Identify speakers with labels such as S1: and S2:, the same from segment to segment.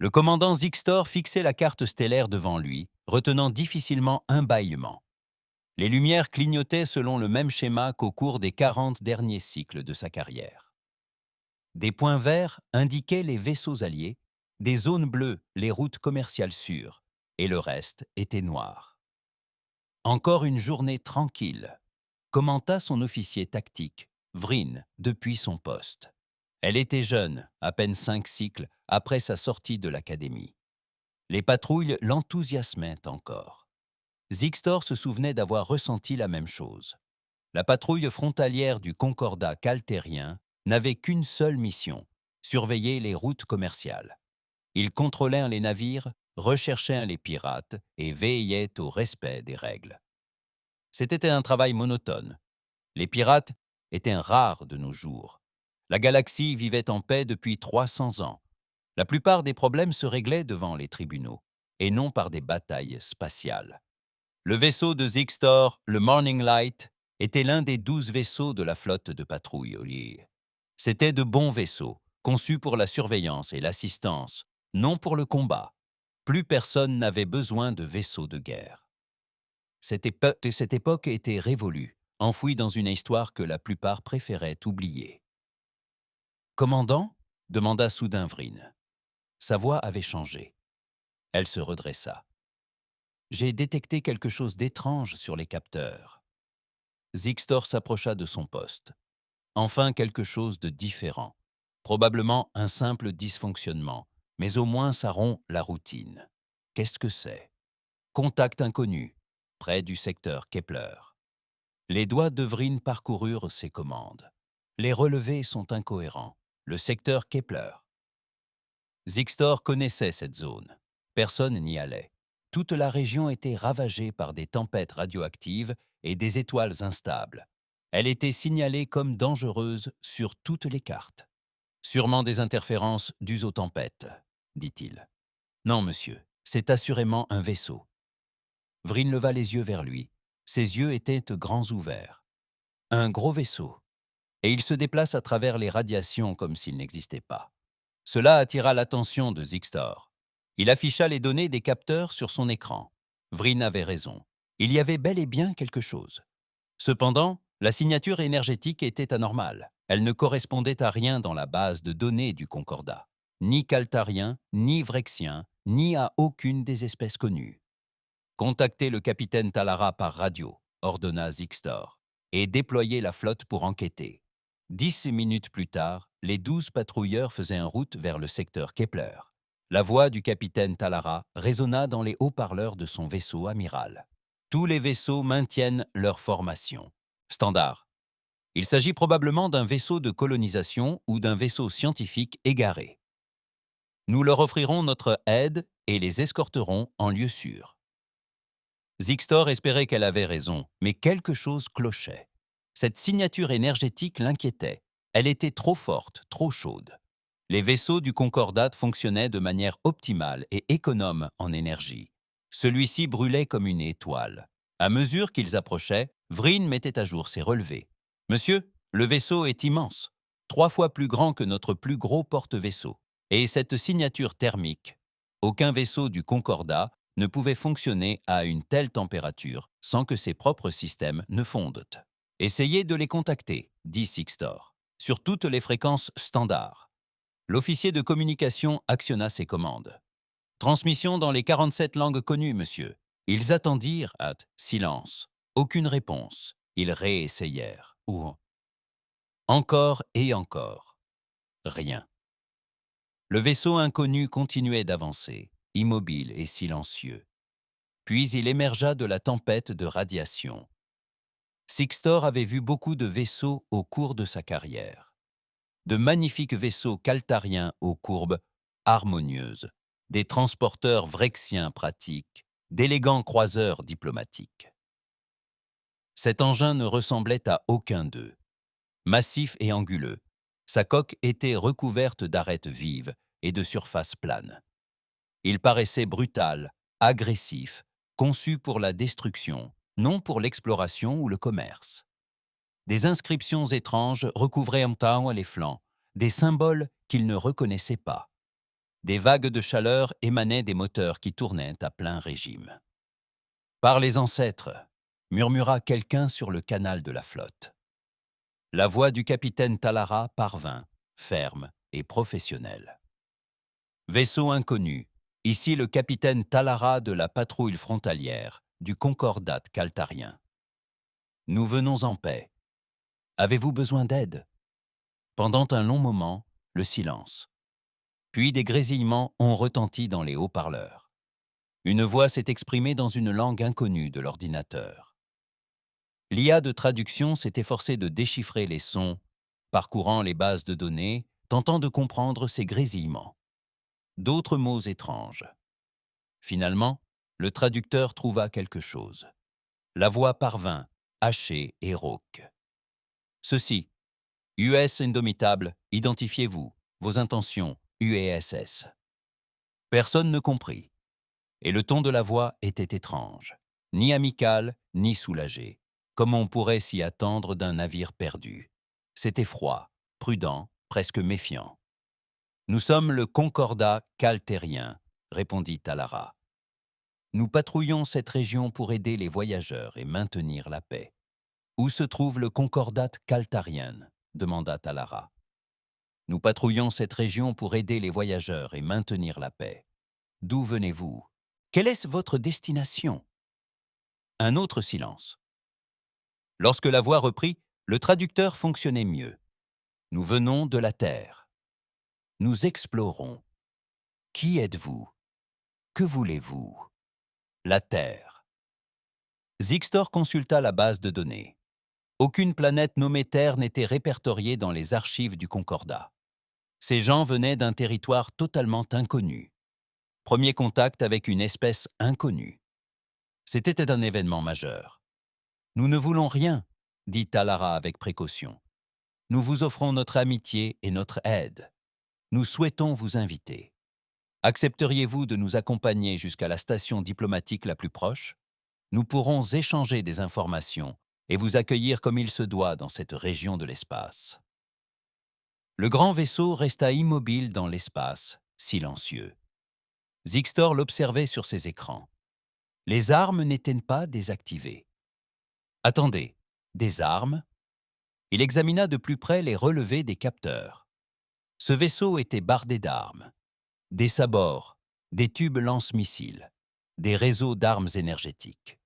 S1: Le commandant Zixtor fixait la carte stellaire devant lui, retenant difficilement un bâillement. Les lumières clignotaient selon le même schéma qu'au cours des 40 derniers cycles de sa carrière. Des points verts indiquaient les vaisseaux alliés, des zones bleues les routes commerciales sûres, et le reste était noir. Encore une journée tranquille, commenta son officier tactique, Vryn, depuis son poste. Elle était jeune, à peine 5 cycles après sa sortie de l'académie. Les patrouilles l'enthousiasmaient encore. Zixtor se souvenait d'avoir ressenti la même chose. La patrouille frontalière du Concordat caltérien n'avait qu'une seule mission, surveiller les routes commerciales. Ils contrôlaient les navires, recherchaient les pirates et veillaient au respect des règles. C'était un travail monotone. Les pirates étaient rares de nos jours. La galaxie vivait en paix depuis 300 ans. La plupart des problèmes se réglaient devant les tribunaux, et non par des batailles spatiales. Le vaisseau de Zixtor, le Morning Light, était l'un des 12 vaisseaux de la flotte de patrouille. C'étaient de bons vaisseaux, conçus pour la surveillance et l'assistance, non pour le combat. Plus personne n'avait besoin de vaisseaux de guerre. Cette époque était révolue, enfouie dans une histoire que la plupart préféraient oublier. « Commandant » demanda soudain Vryn. Sa voix avait changé. Elle se redressa. « J'ai détecté quelque chose d'étrange sur les capteurs. » Zixtor s'approcha de son poste. Enfin quelque chose de différent. Probablement un simple dysfonctionnement, mais au moins ça rompt la routine. Qu'est-ce que c'est? Contact inconnu, près du secteur Kepler. Les doigts de Vryn parcoururent ses commandes. Les relevés sont incohérents. Le secteur Kepler. Zixtor connaissait cette zone. Personne n'y allait. Toute la région était ravagée par des tempêtes radioactives et des étoiles instables. Elle était signalée comme dangereuse sur toutes les cartes. Sûrement des interférences dues aux tempêtes, dit-il. Non, monsieur, c'est assurément un vaisseau. Vryn leva les yeux vers lui. Ses yeux étaient grands ouverts. Un gros vaisseau. Et il se déplace à travers les radiations comme s'il n'existait pas. Cela attira l'attention de Zixtor. Il afficha les données des capteurs sur son écran. Vryn avait raison. Il y avait bel et bien quelque chose. Cependant, la signature énergétique était anormale. Elle ne correspondait à rien dans la base de données du Concordat. Ni caltarien, ni vrexien, ni à aucune des espèces connues. Contactez le capitaine Talara par radio, ordonna Zixtor, et déployez la flotte pour enquêter. 10 minutes plus tard, les 12 patrouilleurs faisaient en route vers le secteur Kepler. La voix du capitaine Talara résonna dans les haut-parleurs de son vaisseau amiral. Tous les vaisseaux maintiennent leur formation. Standard. Il s'agit probablement d'un vaisseau de colonisation ou d'un vaisseau scientifique égaré. Nous leur offrirons notre aide et les escorterons en lieu sûr. Zixtor espérait qu'elle avait raison, mais quelque chose clochait. Cette signature énergétique l'inquiétait. Elle était trop forte, trop chaude. Les vaisseaux du Concordat fonctionnaient de manière optimale et économe en énergie. Celui-ci brûlait comme une étoile. À mesure qu'ils approchaient, Vryn mettait à jour ses relevés. « Monsieur, le vaisseau est immense, 3 fois plus grand que notre plus gros porte-vaisseau. Et cette signature thermique, aucun vaisseau du Concordat ne pouvait fonctionner à une telle température sans que ses propres systèmes ne fondent. Essayez de les contacter, dit Zixtor, sur toutes les fréquences standards. L'officier de communication actionna ses commandes. Transmission dans les 47 langues connues, monsieur. Ils attendirent, silence. Aucune réponse. Ils réessayèrent. Encore et encore. Rien. Le vaisseau inconnu continuait d'avancer, immobile et silencieux. Puis il émergea de la tempête de radiation. Zixtor avait vu beaucoup de vaisseaux au cours de sa carrière. De magnifiques vaisseaux caltariens aux courbes harmonieuses, des transporteurs vrexiens pratiques, d'élégants croiseurs diplomatiques. Cet engin ne ressemblait à aucun d'eux. Massif et anguleux, sa coque était recouverte d'arêtes vives et de surfaces planes. Il paraissait brutal, agressif, conçu pour la destruction, non pour l'exploration ou le commerce. Des inscriptions étranges recouvraient en les flancs, des symboles qu'il ne reconnaissait pas. Des vagues de chaleur émanaient des moteurs qui tournaient à plein régime. « Par les ancêtres !» murmura quelqu'un sur le canal de la flotte. La voix du capitaine Talara parvint, ferme et professionnelle. « Vaisseau inconnu, ici le capitaine Talara de la patrouille frontalière du Concordat caltarien. Nous venons en paix. Avez-vous besoin d'aide ?» Pendant un long moment, le silence. Puis des grésillements ont retenti dans les haut-parleurs. Une voix s'est exprimée dans une langue inconnue de l'ordinateur. L'IA de traduction s'est efforcée de déchiffrer les sons, parcourant les bases de données, tentant de comprendre ces grésillements. D'autres mots étranges. Finalement, le traducteur trouva quelque chose. La voix parvint, hachée et rauque. « Ceci, US Indomitable, identifiez-vous, vos intentions, UASS. » Personne ne comprit. Et le ton de la voix était étrange, ni amical, ni soulagé, comme on pourrait s'y attendre d'un navire perdu. C'était froid, prudent, presque méfiant. « Nous sommes le Concordat caltérien, » répondit Talara. « Nous patrouillons cette région pour aider les voyageurs et maintenir la paix. »« Où se trouve le Concordat caltarien ?» demanda Talara. « Nous patrouillons cette région pour aider les voyageurs et maintenir la paix. D'où venez-vous ? Quelle est votre destination ?» Un autre silence. Lorsque la voix reprit, le traducteur fonctionnait mieux. « Nous venons de la Terre. Nous explorons. Qui êtes-vous ? Que voulez-vous ? La Terre. » Zixtor consulta la base de données. Aucune planète nommée Terre n'était répertoriée dans les archives du Concordat. Ces gens venaient d'un territoire totalement inconnu. Premier contact avec une espèce inconnue. C'était un événement majeur. « Nous ne voulons rien, » dit Talara avec précaution. « Nous vous offrons notre amitié et notre aide. Nous souhaitons vous inviter. Accepteriez-vous de nous accompagner jusqu'à la station diplomatique la plus proche ? Nous pourrons échanger des informations et vous accueillir comme il se doit dans cette région de l'espace. » Le grand vaisseau resta immobile dans l'espace, silencieux. Zixtor l'observait sur ses écrans. Les armes n'étaient pas désactivées. « Attendez, des armes ?» Il examina de plus près les relevés des capteurs. Ce vaisseau était bardé d'armes. Des sabords, des tubes lance-missiles, des réseaux d'armes énergétiques.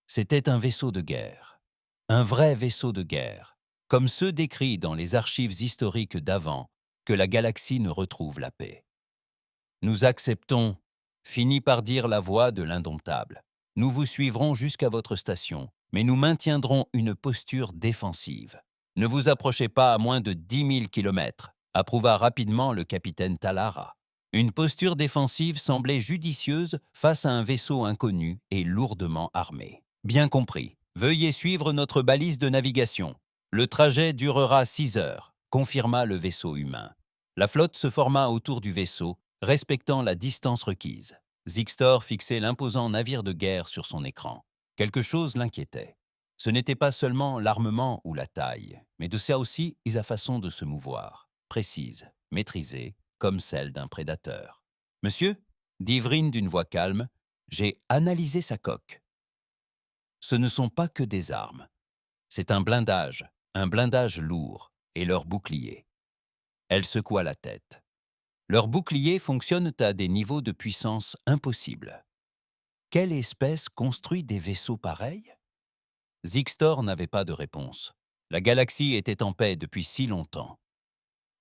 S1: C'était un vaisseau de guerre. Un vrai vaisseau de guerre, comme ceux décrits dans les archives historiques d'avant que la galaxie ne retrouve la paix. « Nous acceptons, » finit par dire la voix de l'indomptable. « Nous vous suivrons jusqu'à votre station, mais nous maintiendrons une posture défensive. Ne vous approchez pas à moins de 10 000 kilomètres, » approuva rapidement le capitaine Talara. Une posture défensive semblait judicieuse face à un vaisseau inconnu et lourdement armé. « Bien compris. Veuillez suivre notre balise de navigation. Le trajet durera 6 heures, » confirma le vaisseau humain. La flotte se forma autour du vaisseau, respectant la distance requise. Zixtor fixait l'imposant navire de guerre sur son écran. Quelque chose l'inquiétait. Ce n'était pas seulement l'armement ou la taille, mais de ça aussi sa façon de se mouvoir, précise, maîtrisée, comme celle d'un prédateur. « Monsieur » dit Vryn d'une voix calme, « j'ai analysé sa coque. Ce ne sont pas que des armes. C'est un blindage lourd, et leur bouclier. » Elle secoua la tête. Leurs boucliers fonctionnent à des niveaux de puissance impossibles. Quelle espèce construit des vaisseaux pareils ? Zixtor n'avait pas de réponse. La galaxie était en paix depuis si longtemps.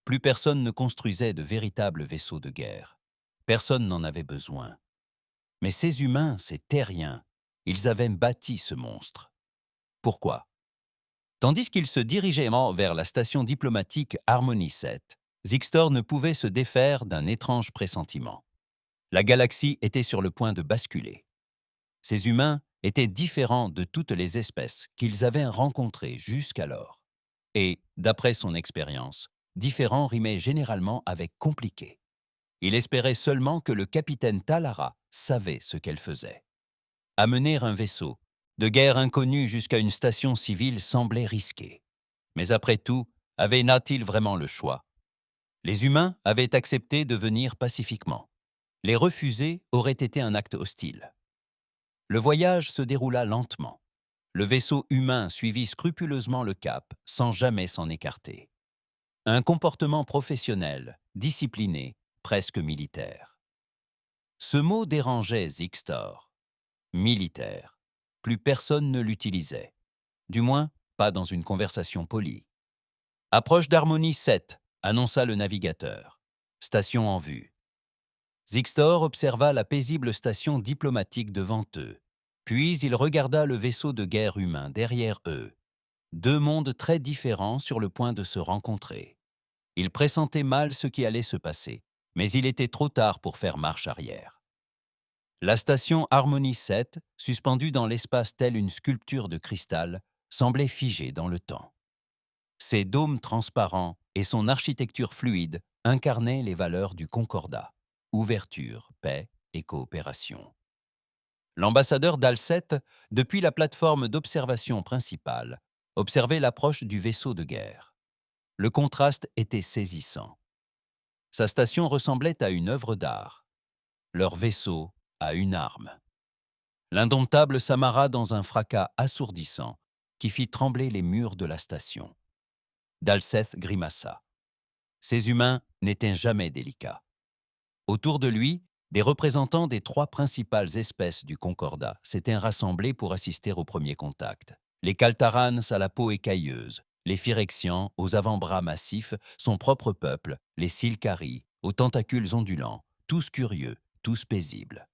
S1: Plus personne ne construisait de véritables vaisseaux de guerre. Personne n'en avait besoin. Mais ces humains, ces terriens, ils avaient bâti ce monstre. Pourquoi ? Tandis qu'ils se dirigeaient vers la station diplomatique Harmony 7, Zixtor ne pouvait se défaire d'un étrange pressentiment. La galaxie était sur le point de basculer. Ces humains étaient différents de toutes les espèces qu'ils avaient rencontrées jusqu'alors. Et, d'après son expérience, différent rimait généralement avec compliqué. Il espérait seulement que le capitaine Talara savait ce qu'elle faisait. Amener un vaisseau de guerre inconnu jusqu'à une station civile semblait risqué. Mais après tout, avait-il vraiment le choix ? Les humains avaient accepté de venir pacifiquement. Les refuser aurait été un acte hostile. Le voyage se déroula lentement. Le vaisseau humain suivit scrupuleusement le cap, sans jamais s'en écarter. Un comportement professionnel, discipliné, presque militaire. Ce mot dérangeait Zixtor. Militaire. Plus personne ne l'utilisait. Du moins, pas dans une conversation polie. Approche d'Harmonie 7, annonça le navigateur. Station en vue. Zixtor observa la paisible station diplomatique devant eux. Puis il regarda le vaisseau de guerre humain derrière eux. Deux mondes très différents sur le point de se rencontrer. Il pressentait mal ce qui allait se passer, mais il était trop tard pour faire marche arrière. La station Harmonie 7, suspendue dans l'espace telle une sculpture de cristal, semblait figée dans le temps. Ses dômes transparents et son architecture fluide incarnaient les valeurs du Concordat: ouverture, paix et coopération. L'ambassadeur d'Alcette, depuis la plateforme d'observation principale, observait l'approche du vaisseau de guerre. Le contraste était saisissant. Sa station ressemblait à une œuvre d'art. Leur vaisseau à une arme. L'indomptable s'amarra dans un fracas assourdissant qui fit trembler les murs de la station. Dalseth grimaça. Ces humains n'étaient jamais délicats. Autour de lui, des représentants des trois principales espèces du Concordat s'étaient rassemblés pour assister au premier contact. Les Kaltarans à la peau écailleuse, les Phyrexians aux avant-bras massifs, son propre peuple, les Silcarii, aux tentacules ondulants, tous curieux, tous paisibles.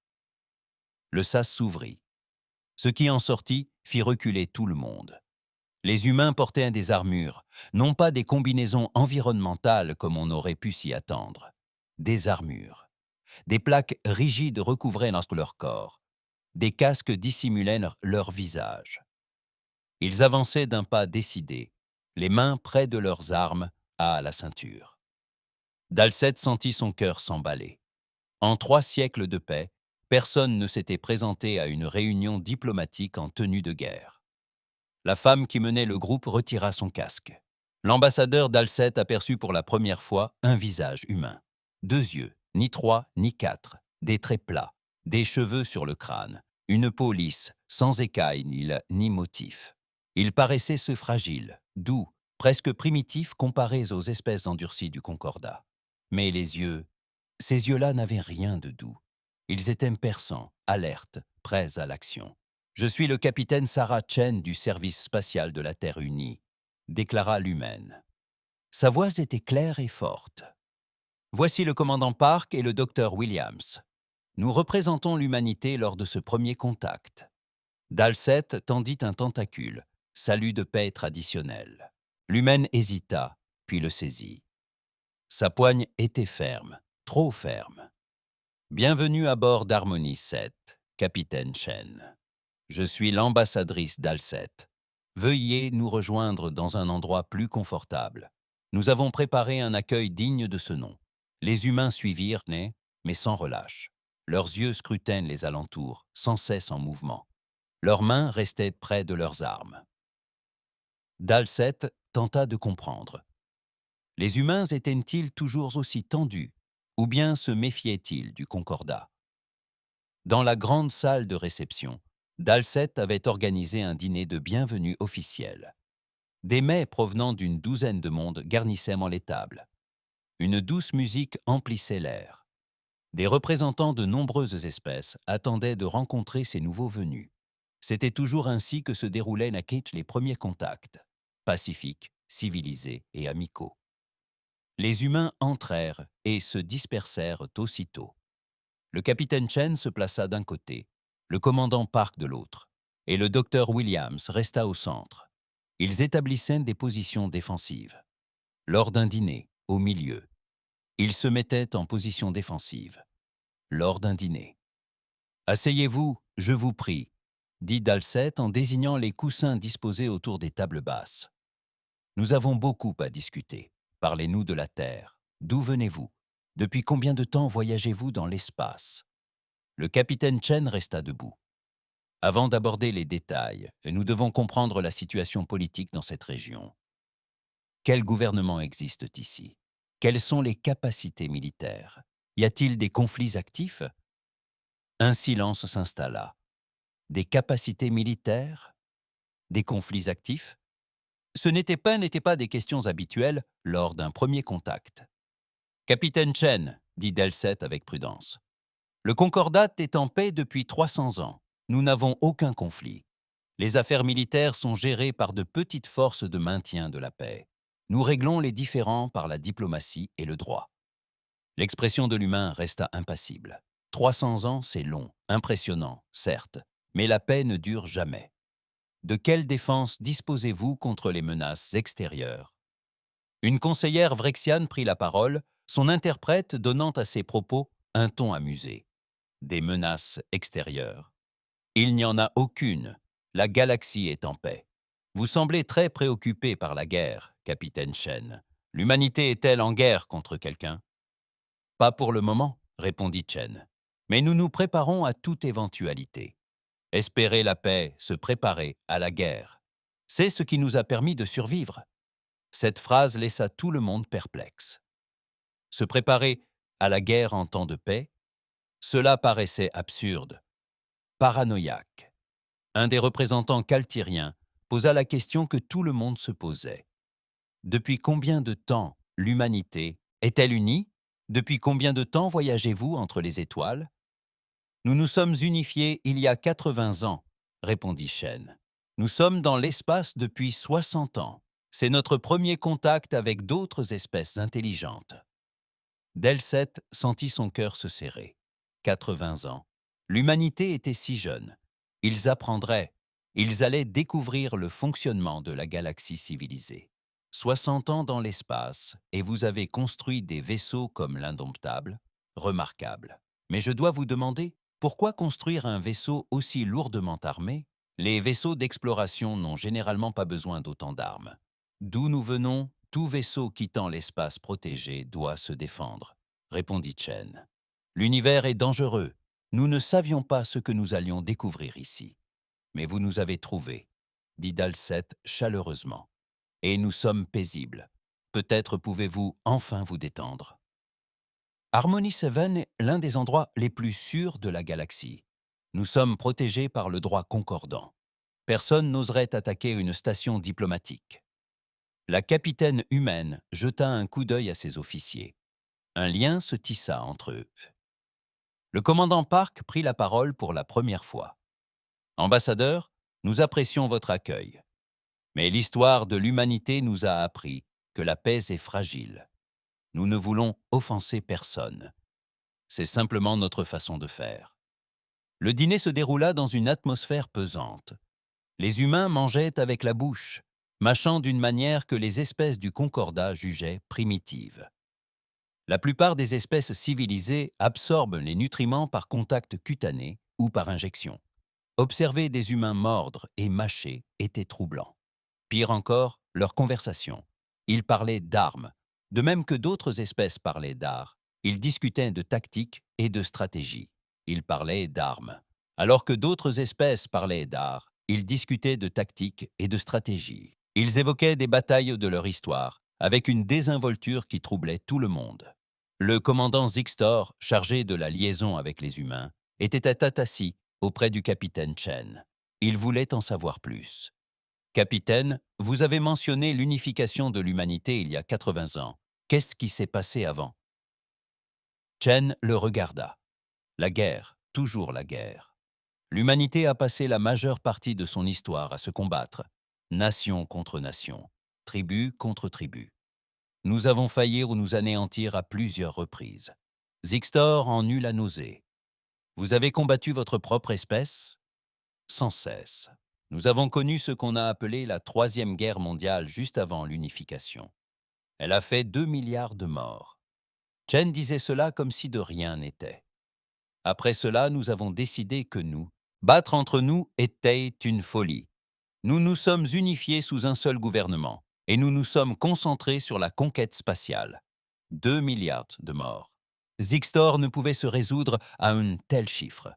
S1: Le sas s'ouvrit. Ce qui en sortit fit reculer tout le monde. Les humains portaient des armures, non pas des combinaisons environnementales comme on aurait pu s'y attendre. Des armures. Des plaques rigides recouvraient leur corps. Des casques dissimulaient leur visage. Ils avançaient d'un pas décidé, les mains près de leurs armes, à la ceinture. Dalcette sentit son cœur s'emballer. En 3 siècles de paix, personne ne s'était présenté à une réunion diplomatique en tenue de guerre. La femme qui menait le groupe retira son casque. L'ambassadeur d'Alcette aperçut pour la première fois un visage humain. 2 yeux, ni 3, ni 4, des traits plats, des cheveux sur le crâne, une peau lisse, sans écailles ni motif. Il paraissait se fragile, doux, presque primitif comparés aux espèces endurcies du Concordat. Mais ces yeux-là n'avaient rien de doux. Ils étaient perçants, alertes, prêts à l'action. « Je suis le capitaine Sarah Chen du service spatial de la Terre unie », déclara l'humaine. Sa voix était claire et forte. « Voici le commandant Park et le docteur Williams. Nous représentons l'humanité lors de ce premier contact. » Dalcette tendit un tentacule, salut de paix traditionnel. L'humaine hésita, puis le saisit. Sa poigne était ferme, trop ferme. « Bienvenue à bord d'Harmonie 7, capitaine Chen. Je suis l'ambassadrice d'Alcette. Veuillez nous rejoindre dans un endroit plus confortable. Nous avons préparé un accueil digne de ce nom. » Les humains suivirent, mais sans relâche. Leurs yeux scrutaient les alentours, sans cesse en mouvement. Leurs mains restaient près de leurs armes. Dalcette tenta de comprendre. Les humains étaient-ils toujours aussi tendus, ou bien se méfiaient-ils du Concordat? Dans la grande salle de réception, Dalcette avait organisé un dîner de bienvenue officiel. Des mets provenant d'une douzaine de mondes garnissaient les tables. Une douce musique emplissait l'air. Des représentants de nombreuses espèces attendaient de rencontrer ces nouveaux venus. C'était toujours ainsi que se déroulaient les premiers contacts, pacifiques, civilisés et amicaux. Les humains entrèrent et se dispersèrent aussitôt. Le capitaine Chen se plaça d'un côté, le commandant Park de l'autre, et le docteur Williams resta au centre. Ils établissaient des positions défensives. Lors d'un dîner, au milieu, ils se mettaient en position défensive. Lors d'un dîner. « Asseyez-vous, je vous prie », dit Dalcette en désignant les coussins disposés autour des tables basses. « Nous avons beaucoup à discuter. Parlez-nous de la Terre. D'où venez-vous? Depuis combien de temps voyagez-vous dans l'espace ?» Le capitaine Chen resta debout. « Avant d'aborder les détails, nous devons comprendre la situation politique dans cette région. Quel gouvernement existe ici? Quelles sont les capacités militaires? Y a-t-il des conflits actifs? Un silence s'installa. Des capacités militaires? Des conflits actifs? Ce n'étaient pas des questions habituelles lors d'un premier contact. Capitaine Chen, dit Delset avec prudence, le Concordat est en paix depuis 300 ans. Nous n'avons aucun conflit. Les affaires militaires sont gérées par de petites forces de maintien de la paix. Nous réglons les différends par la diplomatie et le droit. L'expression de l'humain resta impassible. 300 ans, c'est long, impressionnant, certes, mais la paix ne dure jamais. De quelle défense disposez-vous contre les menaces extérieures? Une conseillère vrexiane prit la parole, son interprète donnant à ses propos un ton amusé. Des menaces extérieures. Il n'y en a aucune. La galaxie est en paix. Vous semblez très préoccupé par la guerre, capitaine Chen. L'humanité est-elle en guerre contre quelqu'un? Pas pour le moment, répondit Chen. Mais nous nous préparons à toute éventualité. Espérer la paix, se préparer à la guerre. C'est ce qui nous a permis de survivre. Cette phrase laissa tout le monde perplexe. Se préparer à la guerre en temps de paix, cela paraissait absurde, paranoïaque. Un des représentants caltiriens posa la question que tout le monde se posait. Depuis combien de temps l'humanité est-elle unie? Depuis combien de temps voyagez-vous entre les étoiles? Nous nous sommes unifiés il y a 80 ans, répondit Shen. Nous sommes dans l'espace depuis 60 ans. C'est notre premier contact avec d'autres espèces intelligentes. Delset sentit son cœur se serrer. 80 ans. L'humanité était si jeune. Ils apprendraient. Ils allaient découvrir le fonctionnement de la galaxie civilisée. 60 ans dans l'espace, et vous avez construit des vaisseaux comme l'Indomptable. Remarquable. Mais je dois vous demander, pourquoi construire un vaisseau aussi lourdement armé? Les vaisseaux d'exploration n'ont généralement pas besoin d'autant d'armes. D'où nous venons, tout vaisseau quittant l'espace protégé doit se défendre, répondit Chen. L'univers est dangereux. Nous ne savions pas ce que nous allions découvrir ici. Mais vous nous avez trouvés, dit Dalset chaleureusement. Et nous sommes paisibles. Peut-être pouvez-vous enfin vous détendre. Harmony 7 est l'un des endroits les plus sûrs de la galaxie. Nous sommes protégés par le droit concordant. Personne n'oserait attaquer une station diplomatique. La capitaine humaine jeta un coup d'œil à ses officiers. Un lien se tissa entre eux. Le commandant Park prit la parole pour la première fois. « Ambassadeur, nous apprécions votre accueil. Mais l'histoire de l'humanité nous a appris que la paix est fragile. Nous ne voulons offenser personne. C'est simplement notre façon de faire. » Le dîner se déroula dans une atmosphère pesante. Les humains mangeaient avec la bouche, mâchant d'une manière que les espèces du Concordat jugeaient primitive. La plupart des espèces civilisées absorbent les nutriments par contact cutané ou par injection. Observer des humains mordre et mâcher était troublant. Pire encore, leur conversation. Ils parlaient d'armes. De même que d'autres espèces parlaient d'art, ils discutaient de tactique et de stratégie. Ils parlaient d'armes. Alors que d'autres espèces parlaient d'art, ils discutaient de tactique et de stratégie. Ils évoquaient des batailles de leur histoire, avec une désinvolture qui troublait tout le monde. Le commandant Zixtor, chargé de la liaison avec les humains, était assis auprès du capitaine Chen. Il voulait en savoir plus. « Capitaine, vous avez mentionné l'unification de l'humanité il y a 80 ans. Qu'est-ce qui s'est passé avant ?» Chen le regarda. La guerre, toujours la guerre. L'humanité a passé la majeure partie de son histoire à se combattre, nation contre nation, tribu contre tribu. Nous avons failli ou nous anéantir à plusieurs reprises. Zixtor en eut la nausée. Vous avez combattu votre propre espèce? Sans cesse. Nous avons connu ce qu'on a appelé la Troisième Guerre mondiale juste avant l'unification. Elle a fait 2 milliards de morts. Chen disait cela comme si de rien n'était. Après cela, nous avons décidé que battre entre nous était une folie. Nous nous sommes unifiés sous un seul gouvernement et nous nous sommes concentrés sur la conquête spatiale. 2 milliards de morts. Zixtor ne pouvait se résoudre à un tel chiffre.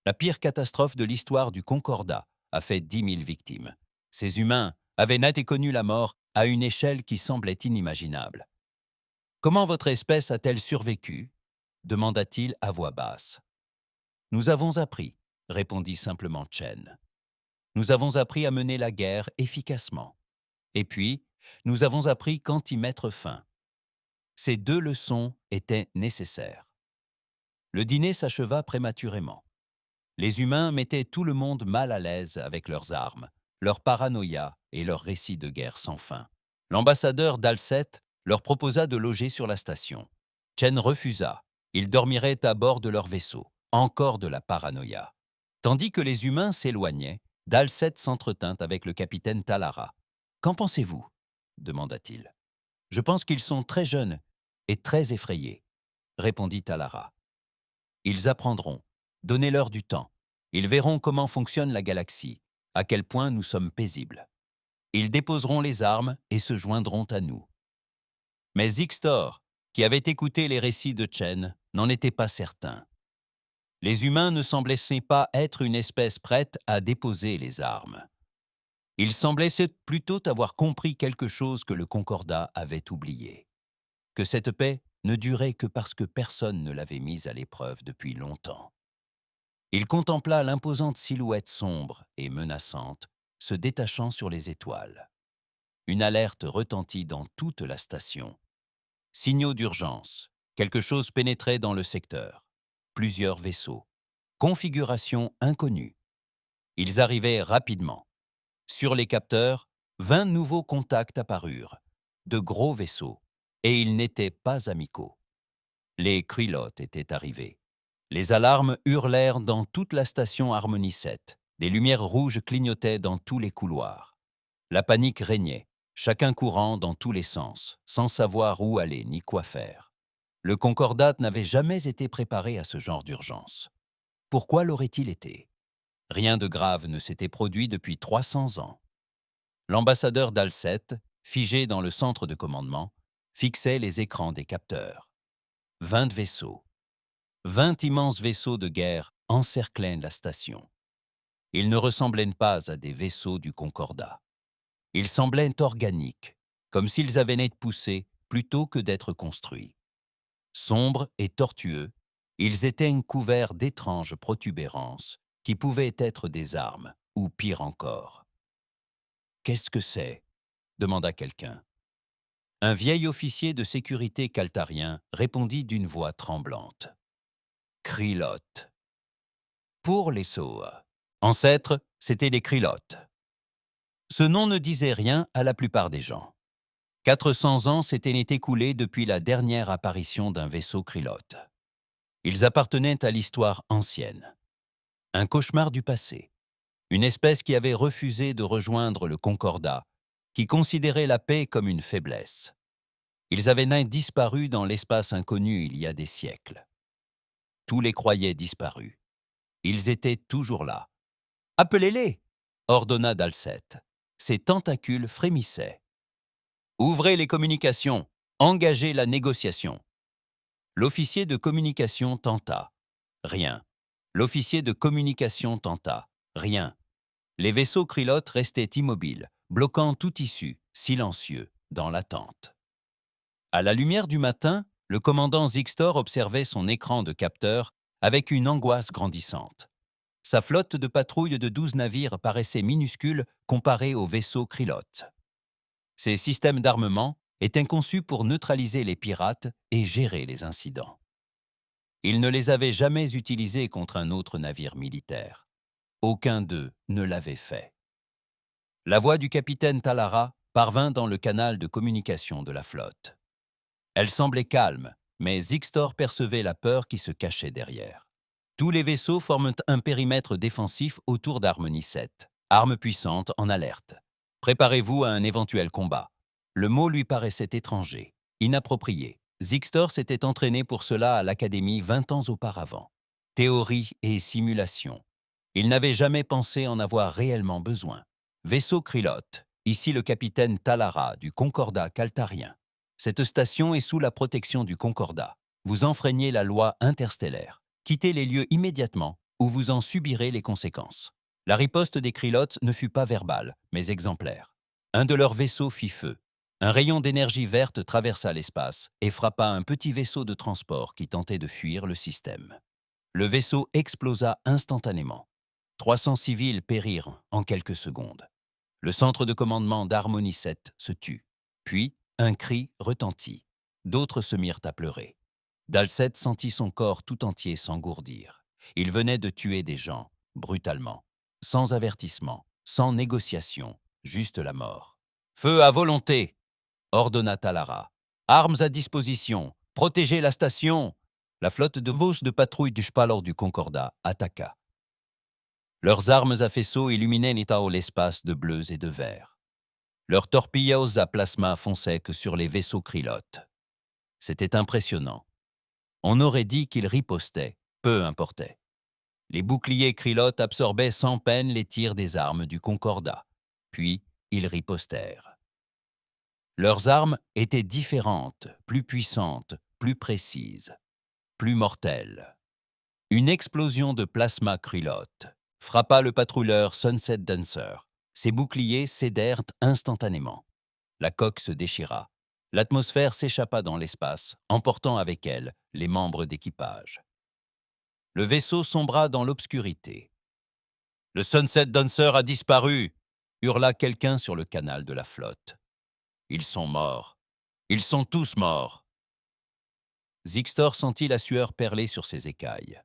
S1: La pire catastrophe de l'histoire du Concordat a fait 10 000 victimes. Ces humains avaient net et connu la mort à une échelle qui semblait inimaginable. Comment votre espèce a-t-elle survécu? Demanda-t-il à voix basse. Nous avons appris, répondit simplement Chen. Nous avons appris à mener la guerre efficacement. Et puis, nous avons appris quand y mettre fin. Ces deux leçons étaient nécessaires. Le dîner s'acheva prématurément. Les humains mettaient tout le monde mal à l'aise avec leurs armes, leur paranoïa et leurs récits de guerre sans fin. L'ambassadeur d'Alcette leur proposa de loger sur la station. Chen refusa. Ils dormiraient à bord de leur vaisseau. Encore de la paranoïa. Tandis que les humains s'éloignaient, Dalcette s'entretint avec le capitaine Talara. « Qu'en pensez-vous » demanda-t-il. « Je pense qu'ils sont très jeunes et très effrayés » répondit Talara. « Ils apprendront. Donnez-leur du temps. Ils verront comment fonctionne la galaxie, à quel point nous sommes paisibles. Ils déposeront les armes et se joindront à nous. » Mais Xtor, qui avait écouté les récits de Chen, n'en était pas certain. Les humains ne semblaient pas être une espèce prête à déposer les armes. Ils semblaient plutôt avoir compris quelque chose que le Concordat avait oublié. Que cette paix ne durait que parce que personne ne l'avait mise à l'épreuve depuis longtemps. Il contempla l'imposante silhouette sombre et menaçante se détachant sur les étoiles. Une alerte retentit dans toute la station. Signaux d'urgence. Quelque chose pénétrait dans le secteur. Plusieurs vaisseaux. Configuration inconnue. Ils arrivaient rapidement. Sur les capteurs, 20 nouveaux contacts apparurent. De gros vaisseaux. Et ils n'étaient pas amicaux. Les Krylotes étaient arrivés. Les alarmes hurlèrent dans toute la station Harmonie 7. Des lumières rouges clignotaient dans tous les couloirs. La panique régnait, chacun courant dans tous les sens, sans savoir où aller ni quoi faire. Le Concordat n'avait jamais été préparé à ce genre d'urgence. Pourquoi l'aurait-il été? Rien de grave ne s'était produit depuis 300 ans. L'ambassadeur d'Alcette, figé dans le centre de commandement, fixait les écrans des capteurs. 20 vaisseaux. 20 immenses vaisseaux de guerre encerclaient la station. Ils ne ressemblaient pas à des vaisseaux du Concordat. Ils semblaient organiques, comme s'ils avaient été poussés plutôt que d'être construits. Sombres et tortueux, ils étaient couverts d'étranges protubérances qui pouvaient être des armes, ou pire encore. « Qu'est-ce que c'est » demanda quelqu'un. Un vieil officier de sécurité caltarien répondit d'une voix tremblante. « Krylotes. » Pour les Soa. Ancêtres, c'étaient les Krylotes. Ce nom ne disait rien à la plupart des gens. 400 ans s'étaient écoulés depuis la dernière apparition d'un vaisseau Krylote. Ils appartenaient à l'histoire ancienne. Un cauchemar du passé. Une espèce qui avait refusé de rejoindre le Concordat, qui considérait la paix comme une faiblesse. Ils avaient disparu dans l'espace inconnu il y a des siècles. Tous les croyaient disparus. Ils étaient toujours là. « Appelez-les » ordonna Dalcette. Ses tentacules frémissaient. « Ouvrez les communications, engagez la négociation. » L'officier de communication tenta. Rien. L'officier de communication tenta. Rien. Les vaisseaux Krylotes restaient immobiles, bloquant toute issue, silencieux, dans l'attente. À la lumière du matin, le commandant Xtor observait son écran de capteur avec une angoisse grandissante. Sa flotte de patrouille de 12 navires paraissait minuscule comparée aux vaisseaux Krylotes. Ces systèmes d'armement étaient conçus pour neutraliser les pirates et gérer les incidents. Il ne les avait jamais utilisés contre un autre navire militaire. Aucun d'eux ne l'avait fait. La voix du capitaine Talara parvint dans le canal de communication de la flotte. Elle semblait calme, mais Xtor percevait la peur qui se cachait derrière. Tous les vaisseaux forment un périmètre défensif autour d'Harmonie 7. Armes puissantes en alerte. Préparez-vous à un éventuel combat. Le mot lui paraissait étranger, inapproprié. Xtor s'était entraîné pour cela à l'Académie 20 ans auparavant. Théorie et simulation. Il n'avait jamais pensé en avoir réellement besoin. Vaisseau Krylote, ici le capitaine Talara du Concordat caltarien. Cette station est sous la protection du Concordat. Vous enfreignez la loi interstellaire. Quittez les lieux immédiatement ou vous en subirez les conséquences. La riposte des Krylotes ne fut pas verbale, mais exemplaire. Un de leurs vaisseaux fit feu. Un rayon d'énergie verte traversa l'espace et frappa un petit vaisseau de transport qui tentait de fuir le système. Le vaisseau explosa instantanément. 300 civils périrent en quelques secondes. Le centre de commandement d'Harmonie 7 se tut. Puis, un cri retentit. D'autres se mirent à pleurer. Dalset sentit son corps tout entier s'engourdir. Il venait de tuer des gens, brutalement, sans avertissement, sans négociation, juste la mort. « Feu à volonté !» ordonna Talara. « Armes à disposition, protégez la station !» La flotte de Vos de patrouille du Spalor du Concordat attaqua. Leurs armes à faisceau illuminaient l'espace de bleus et de verts. Leurs torpillos à plasma fonçaient que sur les vaisseaux Krylotes. C'était impressionnant. On aurait dit qu'ils ripostaient, peu importait. Les boucliers Krylotes absorbaient sans peine les tirs des armes du Concordat. Puis, ils ripostèrent. Leurs armes étaient différentes, plus puissantes, plus précises, plus mortelles. Une explosion de plasma Krylote frappa le patrouilleur Sunset Dancer. Ses boucliers cédèrent instantanément. La coque se déchira. L'atmosphère s'échappa dans l'espace, emportant avec elle les membres d'équipage. Le vaisseau sombra dans l'obscurité. « Le Sunset Dancer a disparu !» hurla quelqu'un sur le canal de la flotte. « Ils sont morts. Ils sont tous morts !» Zixtor sentit la sueur perler sur ses écailles.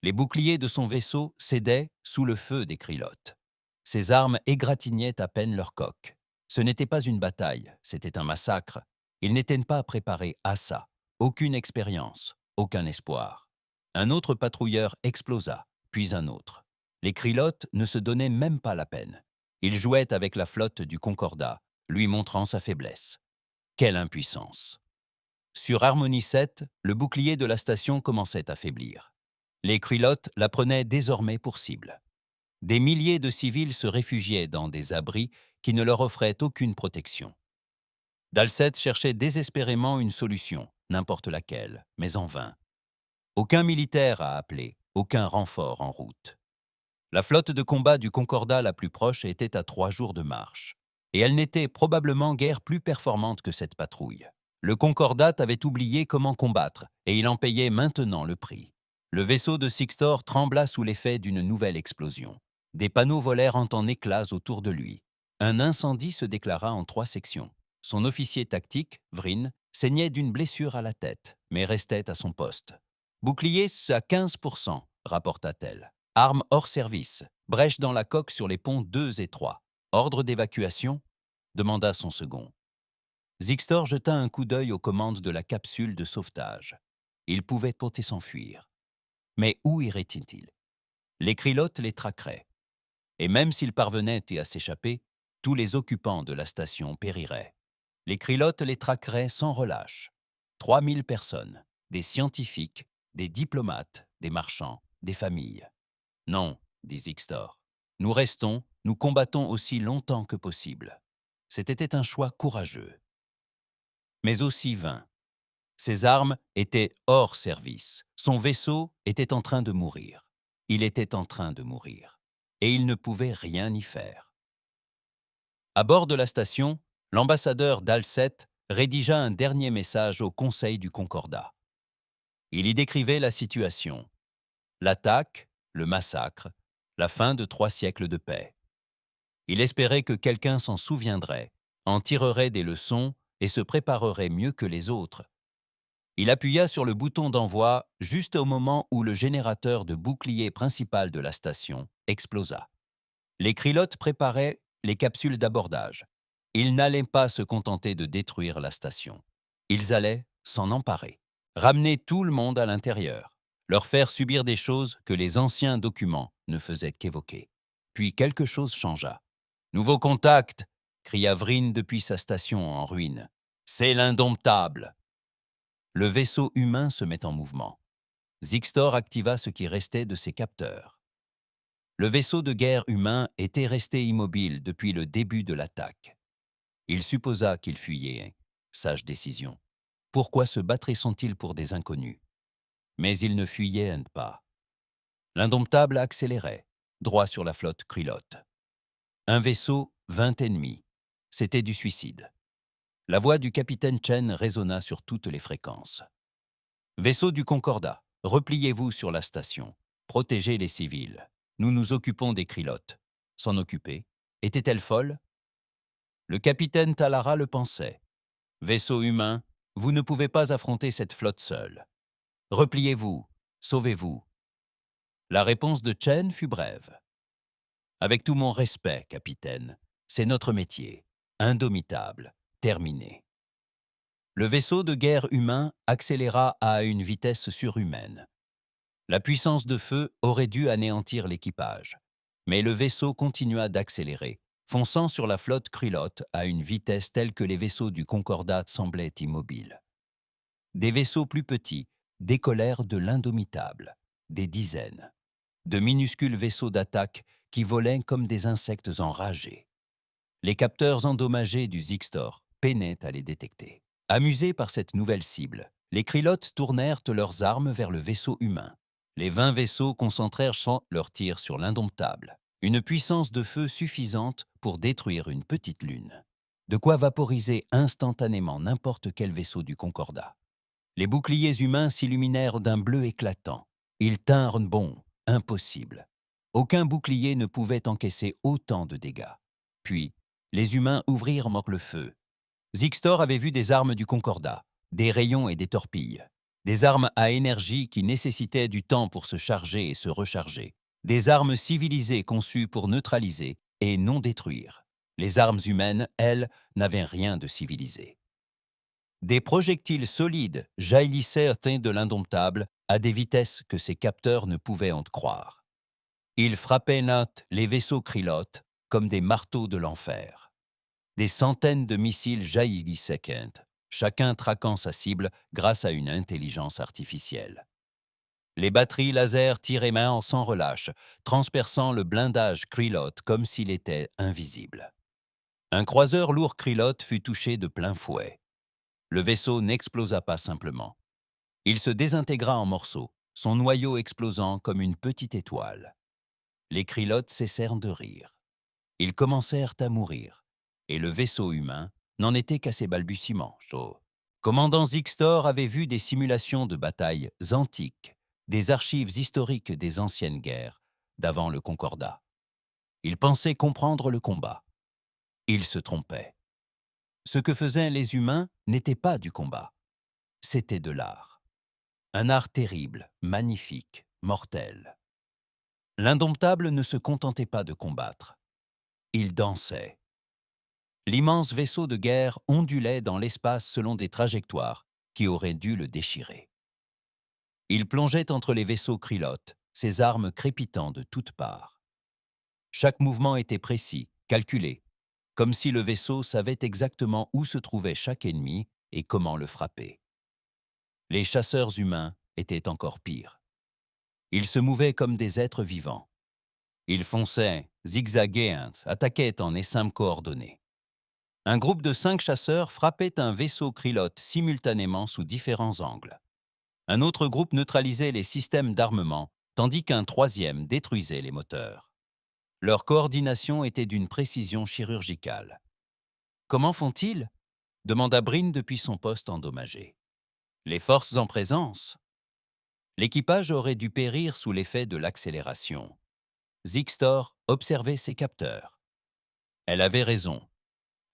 S1: Les boucliers de son vaisseau cédaient sous le feu des Krylotes. Ses armes égratignaient à peine leur coque. Ce n'était pas une bataille, c'était un massacre. Ils n'étaient pas préparés à ça. Aucune expérience, aucun espoir. Un autre patrouilleur explosa, puis un autre. Les Krylotes ne se donnaient même pas la peine. Ils jouaient avec la flotte du Concordat, lui montrant sa faiblesse. Quelle impuissance! Sur Harmonie 7, le bouclier de la station commençait à faiblir. Les Krylotes la prenaient désormais pour cible. Des milliers de civils se réfugiaient dans des abris qui ne leur offraient aucune protection. Dalset cherchait désespérément une solution, n'importe laquelle, mais en vain. Aucun militaire à appeler, aucun renfort en route. La flotte de combat du Concordat la plus proche était à 3 jours de marche, et elle n'était probablement guère plus performante que cette patrouille. Le Concordat avait oublié comment combattre, et il en payait maintenant le prix. Le vaisseau de Sixtor trembla sous l'effet d'une nouvelle explosion. Des panneaux volèrent en éclats autour de lui. Un incendie se déclara en 3 sections. Son officier tactique, Vryn, saignait d'une blessure à la tête, mais restait à son poste. « Bouclier à 15%, rapporta-t-elle. « Armes hors service. Brèche dans la coque sur les ponts 2 et 3. Ordre d'évacuation ?» demanda son second. Zixtor jeta un coup d'œil aux commandes de la capsule de sauvetage. Il pouvait tenter s'enfuir. Mais où irait-il? Les Krylotes les traqueraient. Et même s'ils parvenaient à s'échapper, tous les occupants de la station périraient. Les Krylotes les traqueraient sans relâche. 3000 personnes, des scientifiques, des diplomates, des marchands, des familles. « Non, dit Zixtor. Nous restons, nous combattons aussi longtemps que possible. » C'était un choix courageux. Mais aussi vain. Ses armes étaient hors service. Son vaisseau était en train de mourir. Il était en train de mourir. Et il ne pouvait rien y faire. À bord de la station, l'ambassadeur Dalset rédigea un dernier message au Conseil du Concordat. Il y décrivait la situation. L'attaque, le massacre, la fin de 3 siècles de paix. Il espérait que quelqu'un s'en souviendrait, en tirerait des leçons et se préparerait mieux que les autres. Il appuya sur le bouton d'envoi juste au moment où le générateur de bouclier principal de la station explosa. Les Krylotes préparaient les capsules d'abordage. Ils n'allaient pas se contenter de détruire la station. Ils allaient s'en emparer, ramener tout le monde à l'intérieur, leur faire subir des choses que les anciens documents ne faisaient qu'évoquer. Puis quelque chose changea. « Nouveau contact !» cria Vryn depuis sa station en ruine. « C'est l'indomptable !» Le vaisseau humain se met en mouvement. Zixtor activa ce qui restait de ses capteurs. Le vaisseau de guerre humain était resté immobile depuis le début de l'attaque. Il supposa qu'il fuyait. Sage décision. Pourquoi se battrait-on-ils pour des inconnus? Mais il ne fuyait pas. L'indomptable accélérait, droit sur la flotte Krylote. Un vaisseau, 20 ennemis. C'était du suicide. La voix du capitaine Chen résonna sur toutes les fréquences. Vaisseau du Concordat, repliez-vous sur la station. Protégez les civils. Nous nous occupons des Krylotes. S'en occuper? Était-elle folle? Le capitaine Talara le pensait. Vaisseau humain, vous ne pouvez pas affronter cette flotte seule. Repliez-vous, sauvez-vous. La réponse de Chen fut brève. Avec tout mon respect, capitaine, c'est notre métier. Indomitable, terminé. Le vaisseau de guerre humain accéléra à une vitesse surhumaine. La puissance de feu aurait dû anéantir l'équipage. Mais le vaisseau continua d'accélérer, fonçant sur la flotte Krylote à une vitesse telle que les vaisseaux du Concordat semblaient immobiles. Des vaisseaux plus petits décollèrent de l'indomitable, des dizaines. De minuscules vaisseaux d'attaque qui volaient comme des insectes enragés. Les capteurs endommagés du Zixtor peinaient à les détecter. Amusés par cette nouvelle cible, les Krylotes tournèrent leurs armes vers le vaisseau humain. Les 20 vaisseaux concentrèrent leurs tirs sur l'indomptable, une puissance de feu suffisante pour détruire une petite lune. De quoi vaporiser instantanément n'importe quel vaisseau du Concordat. Les boucliers humains s'illuminèrent d'un bleu éclatant. Ils tinrent bon, impossible. Aucun bouclier ne pouvait encaisser autant de dégâts. Puis, les humains ouvrirent le feu. Zixtor avait vu des armes du Concordat, des rayons et des torpilles. Des armes à énergie qui nécessitaient du temps pour se charger et se recharger. Des armes civilisées conçues pour neutraliser et non détruire. Les armes humaines, elles, n'avaient rien de civilisé. Des projectiles solides jaillissaient de l'indomptable à des vitesses que ses capteurs ne pouvaient en croire. Ils frappaient les vaisseaux Krylotes comme des marteaux de l'enfer. Des centaines de missiles jaillissaient, chacun traquant sa cible grâce à une intelligence artificielle. Les batteries laser tiraient sans relâche, transperçant le blindage Krylote comme s'il était invisible. Un croiseur lourd Krylote fut touché de plein fouet. Le vaisseau n'explosa pas simplement. Il se désintégra en morceaux, son noyau explosant comme une petite étoile. Les Krylotes cessèrent de rire. Ils commencèrent à mourir, et le vaisseau humain n'en était qu'à ses balbutiements. Commandant Zixtor avait vu des simulations de batailles antiques, des archives historiques des anciennes guerres, d'avant le Concordat. Il pensait comprendre le combat. Il se trompait. Ce que faisaient les humains n'était pas du combat. C'était de l'art. Un art terrible, magnifique, mortel. L'indomptable ne se contentait pas de combattre. Il dansait. L'immense vaisseau de guerre ondulait dans l'espace selon des trajectoires qui auraient dû le déchirer. Il plongeait entre les vaisseaux Krylotes, ses armes crépitant de toutes parts. Chaque mouvement était précis, calculé, comme si le vaisseau savait exactement où se trouvait chaque ennemi et comment le frapper. Les chasseurs humains étaient encore pires. Ils se mouvaient comme des êtres vivants. Ils fonçaient, zigzaguaient, attaquaient en essaim coordonné. Un groupe de 5 chasseurs frappait un vaisseau Krylote simultanément sous différents angles. Un autre groupe neutralisait les systèmes d'armement, tandis qu'un troisième détruisait les moteurs. Leur coordination était d'une précision chirurgicale. « Comment font-ils » demanda Brin depuis son poste endommagé. « Les forces en présence ?» L'équipage aurait dû périr sous l'effet de l'accélération. Zixtor observait ses capteurs. Elle avait raison.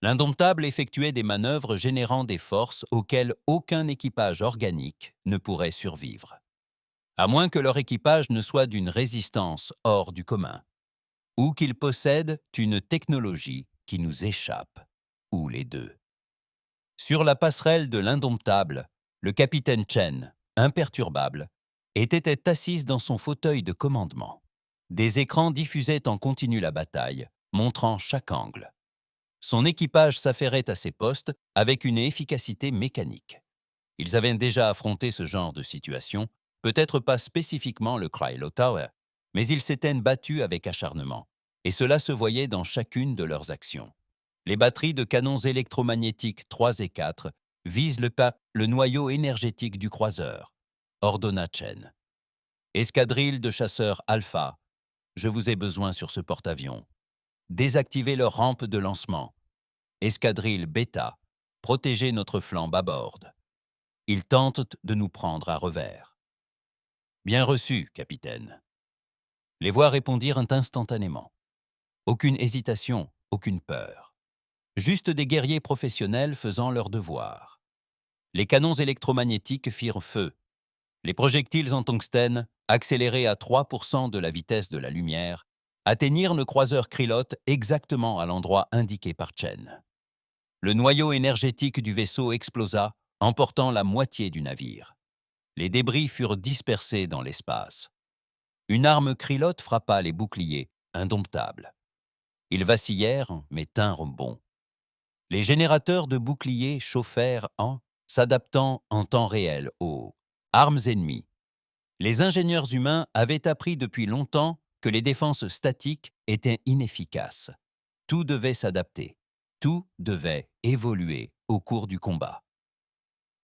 S1: L'indomptable effectuait des manœuvres générant des forces auxquelles aucun équipage organique ne pourrait survivre. À moins que leur équipage ne soit d'une résistance hors du commun, ou qu'il possède une technologie qui nous échappe, ou les deux. Sur la passerelle de l'indomptable, le capitaine Chen, imperturbable, était assise dans son fauteuil de commandement. Des écrans diffusaient en continu la bataille, montrant chaque angle. Son équipage s'affairait à ses postes avec une efficacité mécanique. Ils avaient déjà affronté ce genre de situation, peut-être pas spécifiquement le Krylo Tower, mais ils s'étaient battus avec acharnement, et cela se voyait dans chacune de leurs actions. Les batteries de canons électromagnétiques 3 et 4 visent le noyau énergétique du croiseur, ordonna Chen. Escadrille de chasseurs Alpha, je vous ai besoin sur ce porte-avions. Désactivez leur rampe de lancement. Escadrille Beta, Protégez notre flanc bâbord. Ils tentent de nous prendre à revers. » « Bien reçu, capitaine. » Les voix répondirent instantanément. Aucune hésitation, aucune peur. Juste des guerriers professionnels faisant leur devoir. Les canons électromagnétiques firent feu. Les projectiles en tungstène, accélérés à 3% de la vitesse de la lumière, atteignirent le croiseur Krillot exactement à l'endroit indiqué par Chen. Le noyau énergétique du vaisseau explosa, emportant la moitié du navire. Les débris furent dispersés dans l'espace. Une arme Krillot frappa les boucliers, indomptables. Ils vacillèrent, mais tinrent bon. Les générateurs de boucliers chauffèrent s'adaptant en temps réel aux armes ennemies. Les ingénieurs humains avaient appris depuis longtemps que les défenses statiques étaient inefficaces. Tout devait s'adapter. Tout devait évoluer au cours du combat.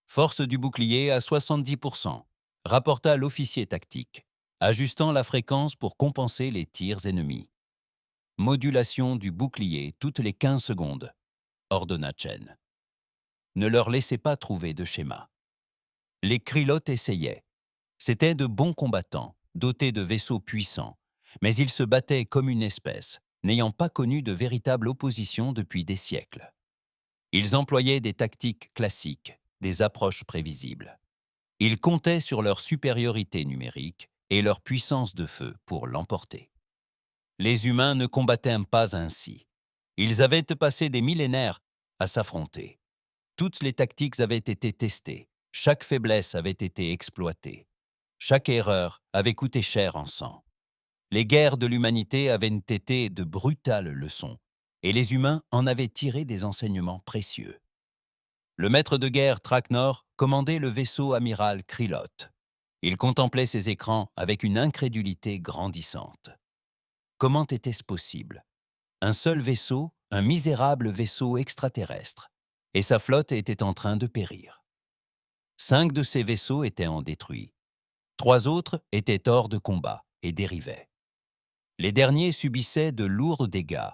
S1: Force du bouclier à 70%, rapporta l'officier tactique, ajustant la fréquence pour compenser les tirs ennemis. Modulation du bouclier toutes les 15 secondes, ordonna Chen. Ne leur laissez pas trouver de schéma. Les Krillot essayaient. C'étaient de bons combattants, dotés de vaisseaux puissants, mais ils se battaient comme une espèce, n'ayant pas connu de véritable opposition depuis des siècles. Ils employaient des tactiques classiques, des approches prévisibles. Ils comptaient sur leur supériorité numérique et leur puissance de feu pour l'emporter. Les humains ne combattaient pas ainsi. Ils avaient passé des millénaires à s'affronter. Toutes les tactiques avaient été testées, chaque faiblesse avait été exploitée. Chaque erreur avait coûté cher en sang. Les guerres de l'humanité avaient été de brutales leçons, et les humains en avaient tiré des enseignements précieux. Le maître de guerre Traknor commandait le vaisseau amiral Krillot. Il contemplait ses écrans avec une incrédulité grandissante. Comment était-ce possible? Un seul vaisseau, un misérable vaisseau extraterrestre, et sa flotte était en train de périr. 5 de ces vaisseaux étaient en détruits. 3 autres étaient hors de combat et dérivaient. Les derniers subissaient de lourds dégâts,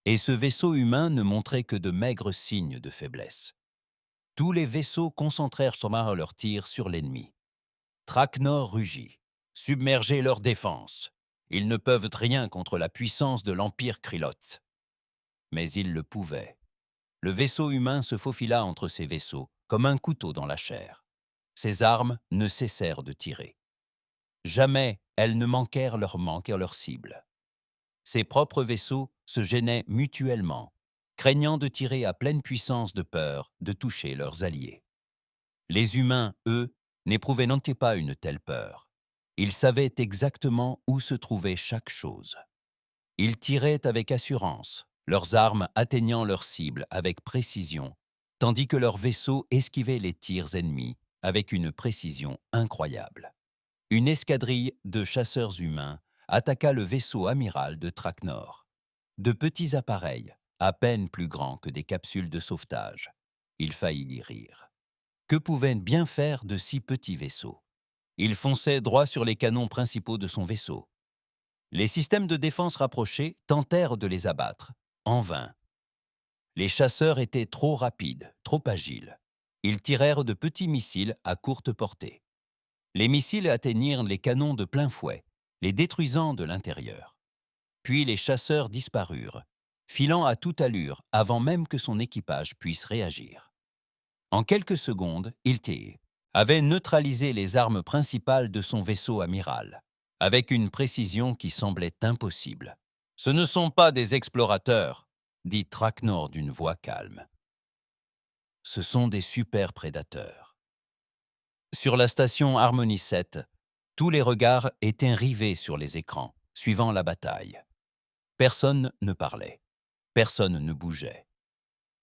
S1: et ce vaisseau humain ne montrait que de maigres signes de faiblesse. Tous les vaisseaux concentrèrent leurs tirs sur l'ennemi. Traknor rugit. « Submergez leur défense. Ils ne peuvent rien contre la puissance de l'Empire Krillot. » Mais ils le pouvaient. Le vaisseau humain se faufila entre ces vaisseaux, comme un couteau dans la chair. Ses armes ne cessèrent de tirer. Jamais elles ne manquèrent leur cible. Ses propres vaisseaux se gênaient mutuellement, craignant de tirer à pleine puissance de peur de toucher leurs alliés. Les humains, eux, n'éprouvaient non pas une telle peur. Ils savaient exactement où se trouvait chaque chose. Ils tiraient avec assurance, leurs armes atteignant leur cible avec précision, tandis que leurs vaisseaux esquivaient les tirs ennemis avec une précision incroyable. Une escadrille de chasseurs humains attaqua le vaisseau amiral de Traknor. De petits appareils, à peine plus grands que des capsules de sauvetage. Il faillit y rire. Que pouvaient bien faire de si petits vaisseaux? Il fonçait droit sur les canons principaux de son vaisseau. Les systèmes de défense rapprochés tentèrent de les abattre, en vain. Les chasseurs étaient trop rapides, trop agiles. Ils tirèrent de petits missiles à courte portée. Les missiles atteignirent les canons de plein fouet, les détruisant de l'intérieur. Puis les chasseurs disparurent, filant à toute allure avant même que son équipage puisse réagir. En quelques secondes, Iltei avait neutralisé les armes principales de son vaisseau amiral, avec une précision qui semblait impossible. « Ce ne sont pas des explorateurs », dit Traknor d'une voix calme. « Ce sont des super-prédateurs. » Sur la station Harmony 7, tous les regards étaient rivés sur les écrans, suivant la bataille. Personne ne parlait. Personne ne bougeait.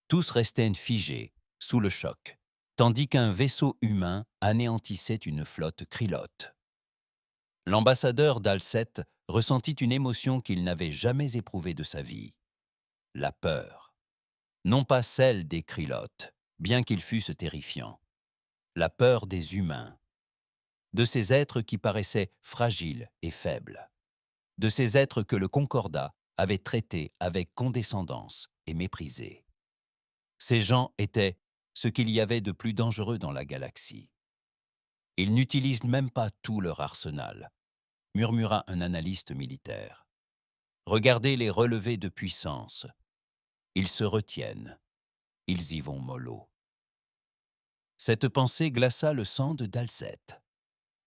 S1: Tous restaient figés, sous le choc, tandis qu'un vaisseau humain anéantissait une flotte Krillot. L'ambassadeur d'Alset ressentit une émotion qu'il n'avait jamais éprouvée de sa vie. La peur. Non pas celle des Krillot, bien qu'ils fussent terrifiants. La peur des humains. De ces êtres qui paraissaient fragiles et faibles. De ces êtres que le Concordat avait traités avec condescendance et méprisés. Ces gens étaient ce qu'il y avait de plus dangereux dans la galaxie. Ils n'utilisent même pas tout leur arsenal, murmura un analyste militaire. Regardez les relevés de puissance. Ils se retiennent. Ils y vont mollo. Cette pensée glaça le sang de Dalset.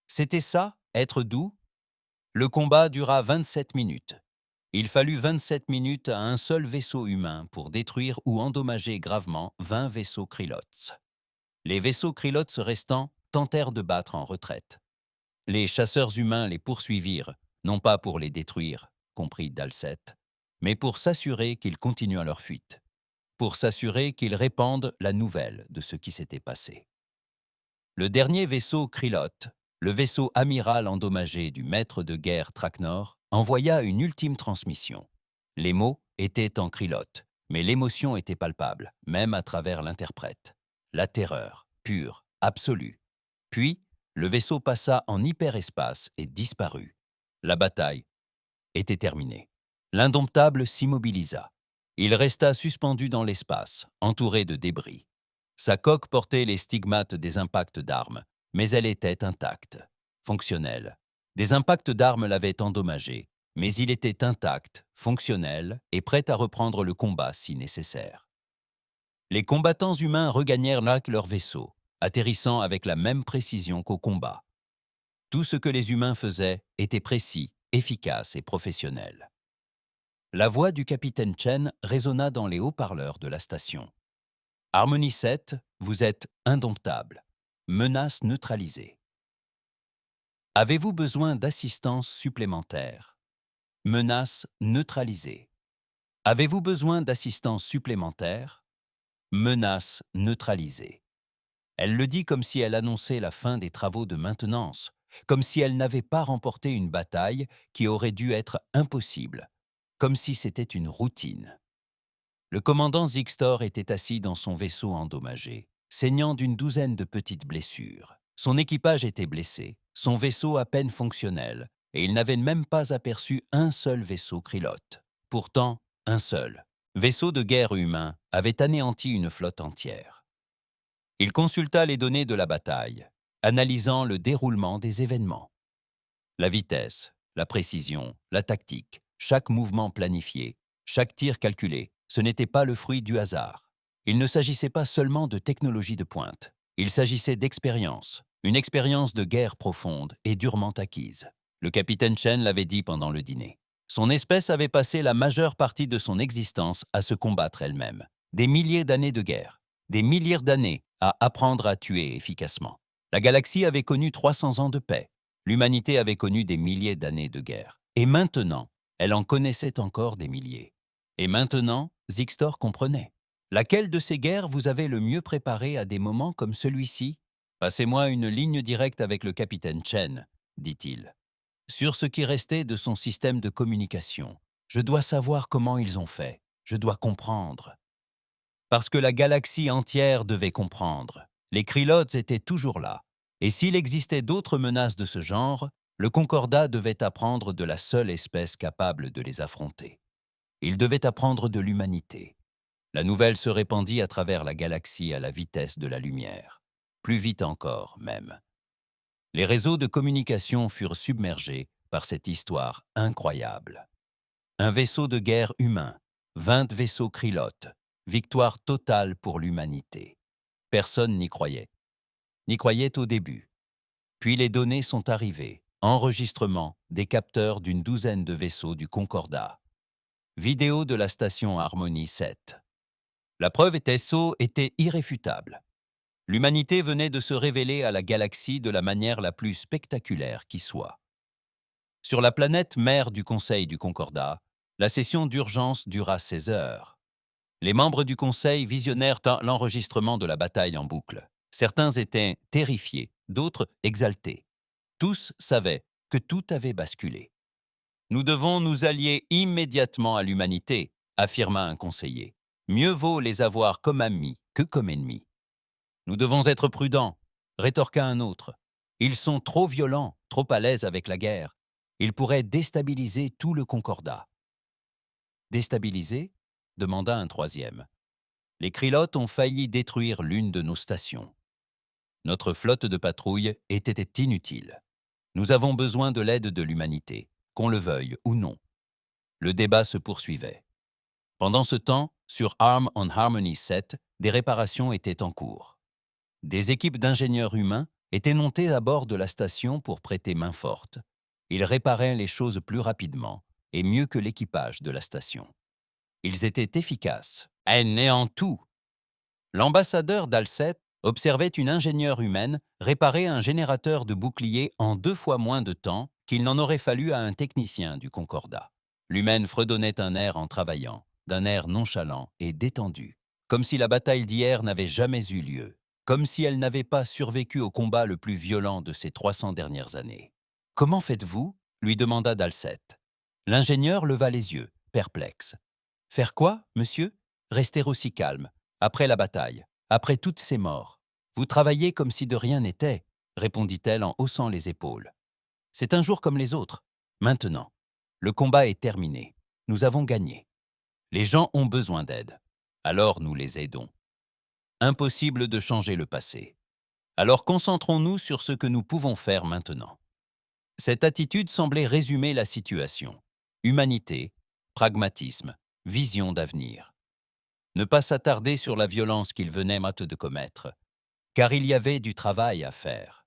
S1: C'était ça, être doux? Le combat dura 27 minutes. Il fallut 27 minutes à un seul vaisseau humain pour détruire ou endommager gravement 20 vaisseaux Krylots. Les vaisseaux Krylots restants tentèrent de battre en retraite. Les chasseurs humains les poursuivirent, non pas pour les détruire, comprit Dalset, mais pour s'assurer qu'ils continuent leur fuite, pour s'assurer qu'ils répandent la nouvelle de ce qui s'était passé. Le dernier vaisseau Krylot, le vaisseau amiral endommagé du maître de guerre Traknor, envoya une ultime transmission. Les mots étaient en Krylot, mais l'émotion était palpable, même à travers l'interprète. La terreur, pure, absolue. Puis, le vaisseau passa en hyperespace et disparut. La bataille était terminée. L'indomptable s'immobilisa. Il resta suspendu dans l'espace, entouré de débris. Sa coque portait les stigmates des impacts d'armes, mais elle était intacte, fonctionnelle. Des impacts d'armes l'avaient endommagé, mais il était intact, fonctionnel et prêt à reprendre le combat si nécessaire. Les combattants humains regagnèrent leur vaisseau, atterrissant avec la même précision qu'au combat. Tout ce que les humains faisaient était précis, efficace et professionnel. La voix du capitaine Chen résonna dans les haut-parleurs de la station. « Harmonie 7, vous êtes indomptable. Menace neutralisée. Avez-vous besoin d'assistance supplémentaire? Menace neutralisée. Avez-vous besoin d'assistance supplémentaire? Menace neutralisée. » Elle le dit comme si elle annonçait la fin des travaux de maintenance, comme si elle n'avait pas remporté une bataille qui aurait dû être impossible, comme si c'était une routine. Le commandant Zixtor était assis dans son vaisseau endommagé, saignant d'une douzaine de petites blessures. Son équipage était blessé, son vaisseau à peine fonctionnel, et il n'avait même pas aperçu un seul vaisseau Krylote. Pourtant, un seul, vaisseau de guerre humain, avait anéanti une flotte entière. Il consulta les données de la bataille, analysant le déroulement des événements. La vitesse, la précision, la tactique, chaque mouvement planifié, chaque tir calculé, ce n'était pas le fruit du hasard. Il ne s'agissait pas seulement de technologie de pointe, il s'agissait d'expérience, une expérience de guerre profonde et durement acquise. Le capitaine Chen l'avait dit pendant le dîner. Son espèce avait passé la majeure partie de son existence à se combattre elle-même. Des milliers d'années de guerre, des milliers d'années à apprendre à tuer efficacement. La galaxie avait connu 300 ans de paix. L'humanité avait connu des milliers d'années de guerre. Et maintenant, elle en connaissait encore des milliers. Et maintenant, Zixtor comprenait. Laquelle de ces guerres vous avez le mieux préparé à des moments comme celui-ci? Passez-moi une ligne directe avec le capitaine Chen, dit-il. Sur ce qui restait de son système de communication. Je dois savoir comment ils ont fait. Je dois comprendre. Parce que la galaxie entière devait comprendre. Les Krylotes étaient toujours là. Et s'il existait d'autres menaces de ce genre, le Concordat devait apprendre de la seule espèce capable de les affronter. Il devait apprendre de l'humanité. La nouvelle se répandit à travers la galaxie à la vitesse de la lumière. Plus vite encore, même. Les réseaux de communication furent submergés par cette histoire incroyable. Un vaisseau de guerre humain, 20 vaisseaux Krylotes, victoire totale pour l'humanité. Personne n'y croyait. N'y croyait au début. Puis les données sont arrivées. Enregistrement des capteurs d'une douzaine de vaisseaux du Concordat. Vidéo de la station Harmonie 7. La preuve était irréfutable. L'humanité venait de se révéler à la galaxie de la manière la plus spectaculaire qui soit. Sur la planète mère du Conseil du Concordat, la session d'urgence dura 16 heures. Les membres du Conseil visionnèrent l'enregistrement de la bataille en boucle. Certains étaient terrifiés, d'autres exaltés. Tous savaient que tout avait basculé. « Nous devons nous allier immédiatement à l'humanité », affirma un conseiller. « Mieux vaut les avoir comme amis que comme ennemis. »« Nous devons être prudents », rétorqua un autre. « Ils sont trop violents, trop à l'aise avec la guerre. Ils pourraient déstabiliser tout le Concordat. » « Déstabiliser ?» demanda un troisième. Les Krilotes ont failli détruire l'une de nos stations. Notre flotte de patrouille était inutile. Nous avons besoin de l'aide de l'humanité, qu'on le veuille ou non. Le débat se poursuivait. Pendant ce temps, sur Arm on Harmony 7, des réparations étaient en cours. Des équipes d'ingénieurs humains étaient montées à bord de la station pour prêter main forte. Ils réparaient les choses plus rapidement et mieux que l'équipage de la station. Ils étaient efficaces, en tout. L'ambassadeur d'Alcet observait une ingénieure humaine réparer un générateur de bouclier en 2 fois moins de temps qu'il n'en aurait fallu à un technicien du Concordat. L'humaine fredonnait un air en travaillant, d'un air nonchalant et détendu, comme si la bataille d'hier n'avait jamais eu lieu, comme si elle n'avait pas survécu au combat le plus violent de ces 300 dernières années. « Comment faites-vous » lui demanda Dalcet. L'ingénieur leva les yeux, perplexe. « Faire quoi, monsieur ? Rester aussi calme, après la bataille, après toutes ces morts. Vous travaillez comme si de rien n'était, » répondit-elle en haussant les épaules. « C'est un jour comme les autres. Maintenant, le combat est terminé. Nous avons gagné. Les gens ont besoin d'aide. Alors nous les aidons. Impossible de changer le passé. Alors concentrons-nous sur ce que nous pouvons faire maintenant. » Cette attitude semblait résumer la situation. Humanité, pragmatisme, vision d'avenir. Ne pas s'attarder sur la violence qu'il venait mat de commettre, car il y avait du travail à faire.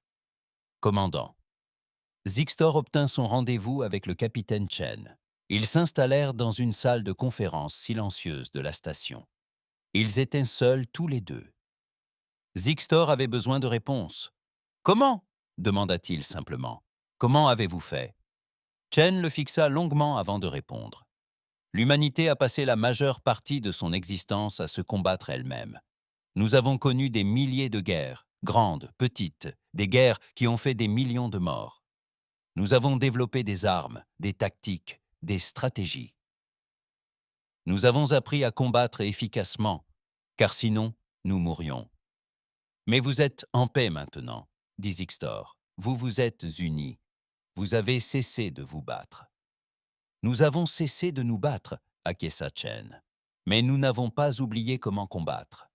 S1: Commandant. Zixtor obtint son rendez-vous avec le capitaine Chen. Ils s'installèrent dans une salle de conférence silencieuse de la station. Ils étaient seuls tous les deux. Zixtor avait besoin de réponses. « Comment » demanda-t-il simplement. « Comment avez-vous fait » Chen le fixa longuement avant de répondre. L'humanité a passé la majeure partie de son existence à se combattre elle-même. Nous avons connu des milliers de guerres, grandes, petites, des guerres qui ont fait des millions de morts. Nous avons développé des armes, des tactiques, des stratégies. Nous avons appris à combattre efficacement, car sinon, nous mourions. Mais vous êtes en paix maintenant, dit Zixtor. Vous vous êtes unis. Vous avez cessé de vous battre. Nous avons cessé de nous battre, acquiesça Chen. Mais nous n'avons pas oublié comment combattre.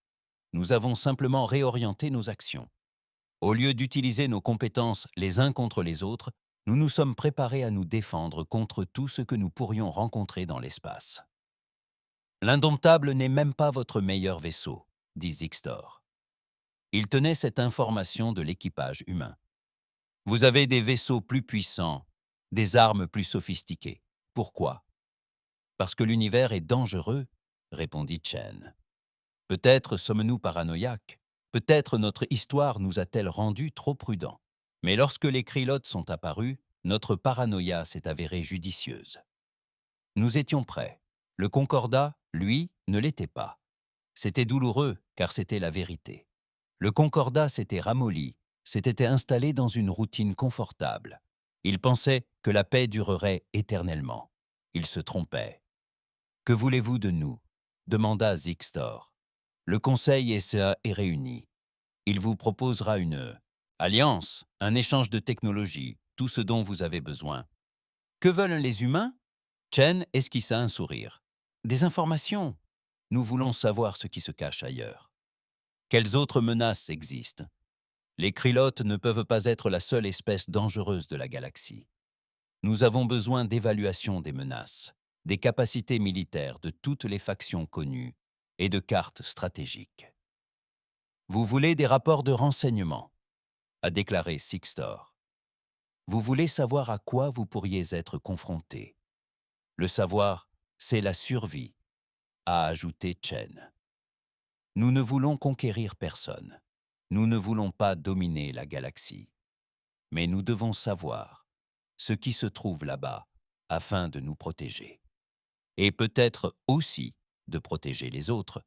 S1: Nous avons simplement réorienté nos actions. Au lieu d'utiliser nos compétences les uns contre les autres, nous nous sommes préparés à nous défendre contre tout ce que nous pourrions rencontrer dans l'espace. L'indomptable n'est même pas votre meilleur vaisseau, dit Zixtor. Il tenait cette information de l'équipage humain. Vous avez des vaisseaux plus puissants, des armes plus sophistiquées. Pourquoi ? Parce que l'univers est dangereux, répondit Chen. Peut-être sommes-nous paranoïaques, peut-être notre histoire nous a-t-elle rendus trop prudents. Mais lorsque les Krilotes sont apparus, notre paranoïa s'est avérée judicieuse. Nous étions prêts. Le Concordat, lui, ne l'était pas. C'était douloureux, car c'était la vérité. Le Concordat s'était ramolli, s'était installé dans une routine confortable. Il pensait que la paix durerait éternellement. Il se trompait. « Que voulez-vous de nous » demanda Zixtor. « Le Conseil est réuni. Il vous proposera une alliance, un échange de technologies, tout ce dont vous avez besoin. » Que veulent les humains ? Chen esquissa un sourire. « Des informations. Nous voulons savoir ce qui se cache ailleurs. Quelles autres menaces existent ? Les Krilotes ne peuvent pas être la seule espèce dangereuse de la galaxie. Nous avons besoin d'évaluation des menaces, des capacités militaires de toutes les factions connues et de cartes stratégiques. Vous voulez des rapports de renseignement, a déclaré Zixtor. Vous voulez savoir à quoi vous pourriez être confronté. Le savoir, c'est la survie, a ajouté Chen. Nous ne voulons conquérir personne. Nous ne voulons pas dominer la galaxie. Mais nous devons savoir ce qui se trouve là-bas afin de nous protéger. Et peut-être aussi de protéger les autres.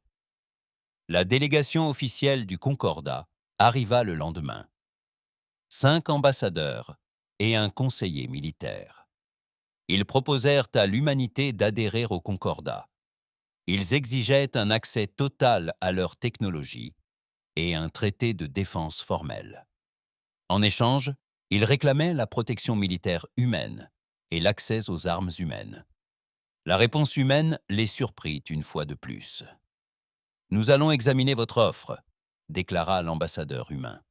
S1: La délégation officielle du Concordat arriva le lendemain. 5 ambassadeurs et un conseiller militaire. Ils proposèrent à l'humanité d'adhérer au Concordat. Ils exigeaient un accès total à leur technologie et un traité de défense formel. En échange, ils réclamaient la protection militaire humaine et l'accès aux armes humaines. La réponse humaine les surprit une fois de plus. Nous allons examiner votre offre, déclara l'ambassadeur humain.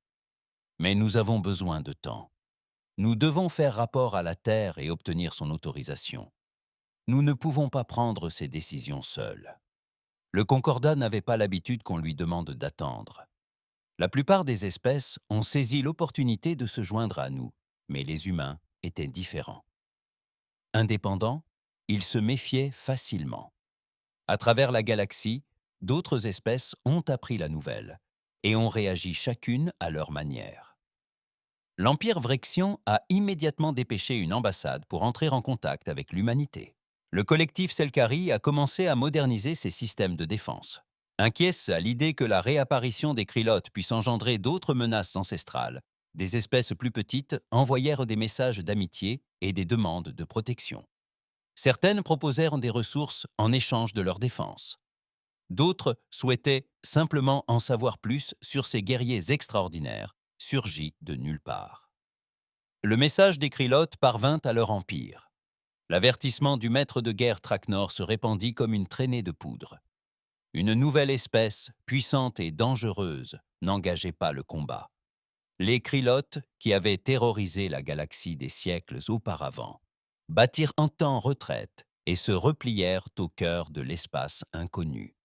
S1: Mais nous avons besoin de temps. Nous devons faire rapport à la Terre et obtenir son autorisation. Nous ne pouvons pas prendre ces décisions seuls. Le Concordat n'avait pas l'habitude qu'on lui demande d'attendre. La plupart des espèces ont saisi l'opportunité de se joindre à nous, mais les humains étaient différents. Indépendants, ils se méfiaient facilement. À travers la galaxie, d'autres espèces ont appris la nouvelle et ont réagi chacune à leur manière. L'Empire Vrexian a immédiatement dépêché une ambassade pour entrer en contact avec l'humanité. Le collectif Selkari a commencé à moderniser ses systèmes de défense. Inquiets à l'idée que la réapparition des Krylotes puisse engendrer d'autres menaces ancestrales, des espèces plus petites envoyèrent des messages d'amitié et des demandes de protection. Certaines proposèrent des ressources en échange de leur défense. D'autres souhaitaient simplement en savoir plus sur ces guerriers extraordinaires, surgis de nulle part. Le message des Krylotes parvint à leur empire. L'avertissement du maître de guerre Traknor se répandit comme une traînée de poudre. Une nouvelle espèce, puissante et dangereuse, n'engageait pas le combat. Les Krylotes, qui avaient terrorisé la galaxie des siècles auparavant, battirent en temps retraite et se replièrent au cœur de l'espace inconnu.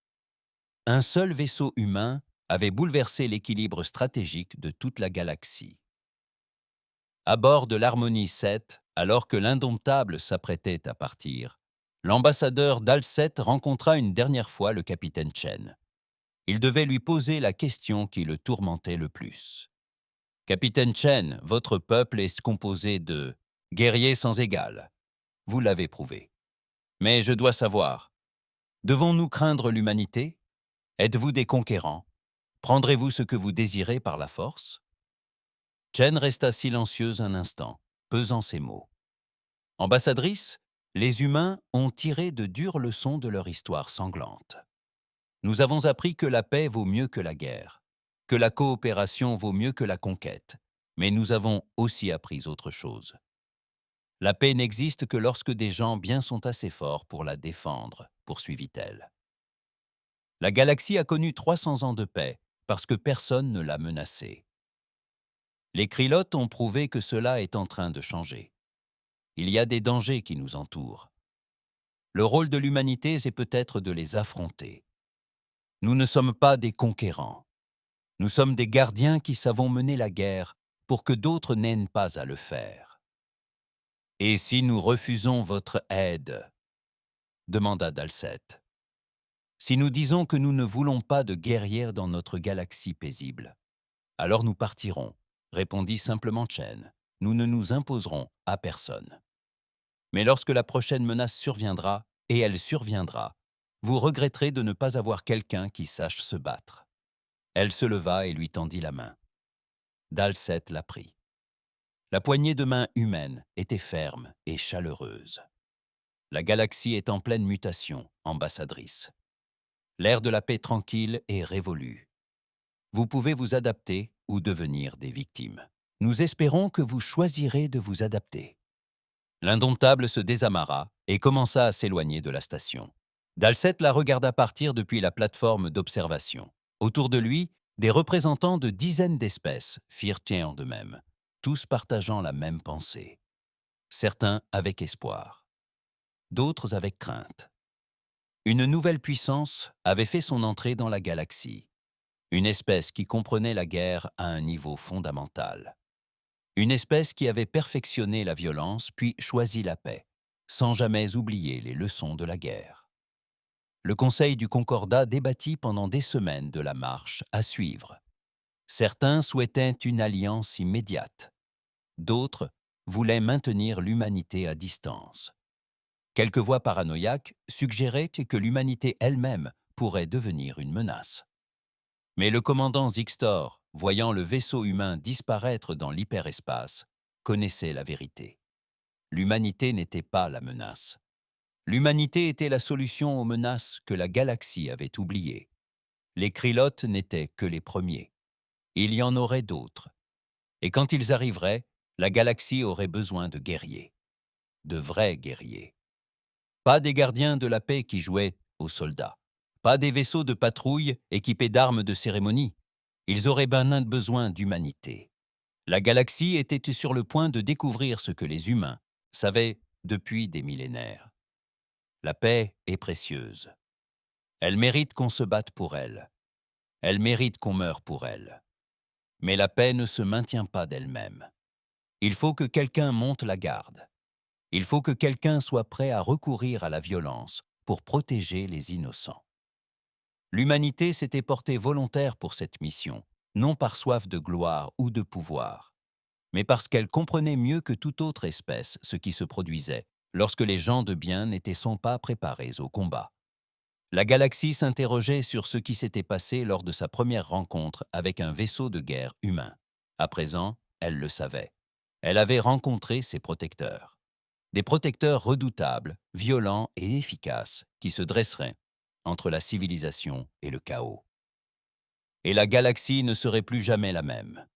S1: Un seul vaisseau humain avait bouleversé l'équilibre stratégique de toute la galaxie. À bord de l'Harmonie 7, alors que l'Indomptable s'apprêtait à partir, l'ambassadeur d'Alset rencontra une dernière fois le capitaine Chen. Il devait lui poser la question qui le tourmentait le plus. « Capitaine Chen, votre peuple est composé de guerriers sans égal. Vous l'avez prouvé. Mais je dois savoir, devons-nous craindre l'humanité? Êtes-vous des conquérants? Prendrez-vous ce que vous désirez par la force ?» Chen resta silencieuse un instant, pesant ses mots. « Ambassadrice, les humains ont tiré de dures leçons de leur histoire sanglante. Nous avons appris que la paix vaut mieux que la guerre, que la coopération vaut mieux que la conquête, mais nous avons aussi appris autre chose. La paix n'existe que lorsque des gens bien sont assez forts pour la défendre, poursuivit-elle. La galaxie a connu 300 ans de paix parce que personne ne l'a menacée. Les Krylotes ont prouvé que cela est en train de changer. Il y a des dangers qui nous entourent. Le rôle de l'humanité est peut-être de les affronter. Nous ne sommes pas des conquérants. Nous sommes des gardiens qui savons mener la guerre pour que d'autres n'aient pas à le faire. « Et si nous refusons votre aide ?» demanda Dalset. « Si nous disons que nous ne voulons pas de guerrières dans notre galaxie paisible, alors nous partirons, » répondit simplement Chen. « Nous ne nous imposerons à personne. Mais lorsque la prochaine menace surviendra, et elle surviendra, vous regretterez de ne pas avoir quelqu'un qui sache se battre. » Elle se leva et lui tendit la main. Dalset la prit. La poignée de main humaine était ferme et chaleureuse. La galaxie est en pleine mutation, ambassadrice. L'ère de la paix tranquille est révolue. Vous pouvez vous adapter ou devenir des victimes. Nous espérons que vous choisirez de vous adapter. L'Indomptable se désamarra et commença à s'éloigner de la station. Dalset la regarda partir depuis la plateforme d'observation. Autour de lui, des représentants de dizaines d'espèces firent tien de même, tous partageant la même pensée. Certains avec espoir, d'autres avec crainte. Une nouvelle puissance avait fait son entrée dans la galaxie. Une espèce qui comprenait la guerre à un niveau fondamental. Une espèce qui avait perfectionné la violence puis choisi la paix, sans jamais oublier les leçons de la guerre. Le Conseil du Concordat débattit pendant des semaines de la marche à suivre. Certains souhaitaient une alliance immédiate. D'autres voulaient maintenir l'humanité à distance. Quelques voix paranoïaques suggéraient que l'humanité elle-même pourrait devenir une menace. Mais le commandant Zixtor, voyant le vaisseau humain disparaître dans l'hyperespace, connaissait la vérité. L'humanité n'était pas la menace. L'humanité était la solution aux menaces que la galaxie avait oubliées. Les Krylotes n'étaient que les premiers. Il y en aurait d'autres. Et quand ils arriveraient, la galaxie aurait besoin de guerriers. De vrais guerriers. Pas des gardiens de la paix qui jouaient aux soldats. Pas des vaisseaux de patrouille équipés d'armes de cérémonie. Ils auraient ben besoin d'humanité. La galaxie était sur le point de découvrir ce que les humains savaient depuis des millénaires. La paix est précieuse. Elle mérite qu'on se batte pour elle. Elle mérite qu'on meure pour elle. Mais la paix ne se maintient pas d'elle-même. Il faut que quelqu'un monte la garde. Il faut que quelqu'un soit prêt à recourir à la violence pour protéger les innocents. L'humanité s'était portée volontaire pour cette mission, non par soif de gloire ou de pouvoir, mais parce qu'elle comprenait mieux que toute autre espèce ce qui se produisait lorsque les gens de bien n'étaient pas préparés au combat. La galaxie s'interrogeait sur ce qui s'était passé lors de sa première rencontre avec un vaisseau de guerre humain. À présent, elle le savait. Elle avait rencontré ses protecteurs. Des protecteurs redoutables, violents et efficaces qui se dresseraient entre la civilisation et le chaos. Et la galaxie ne serait plus jamais la même.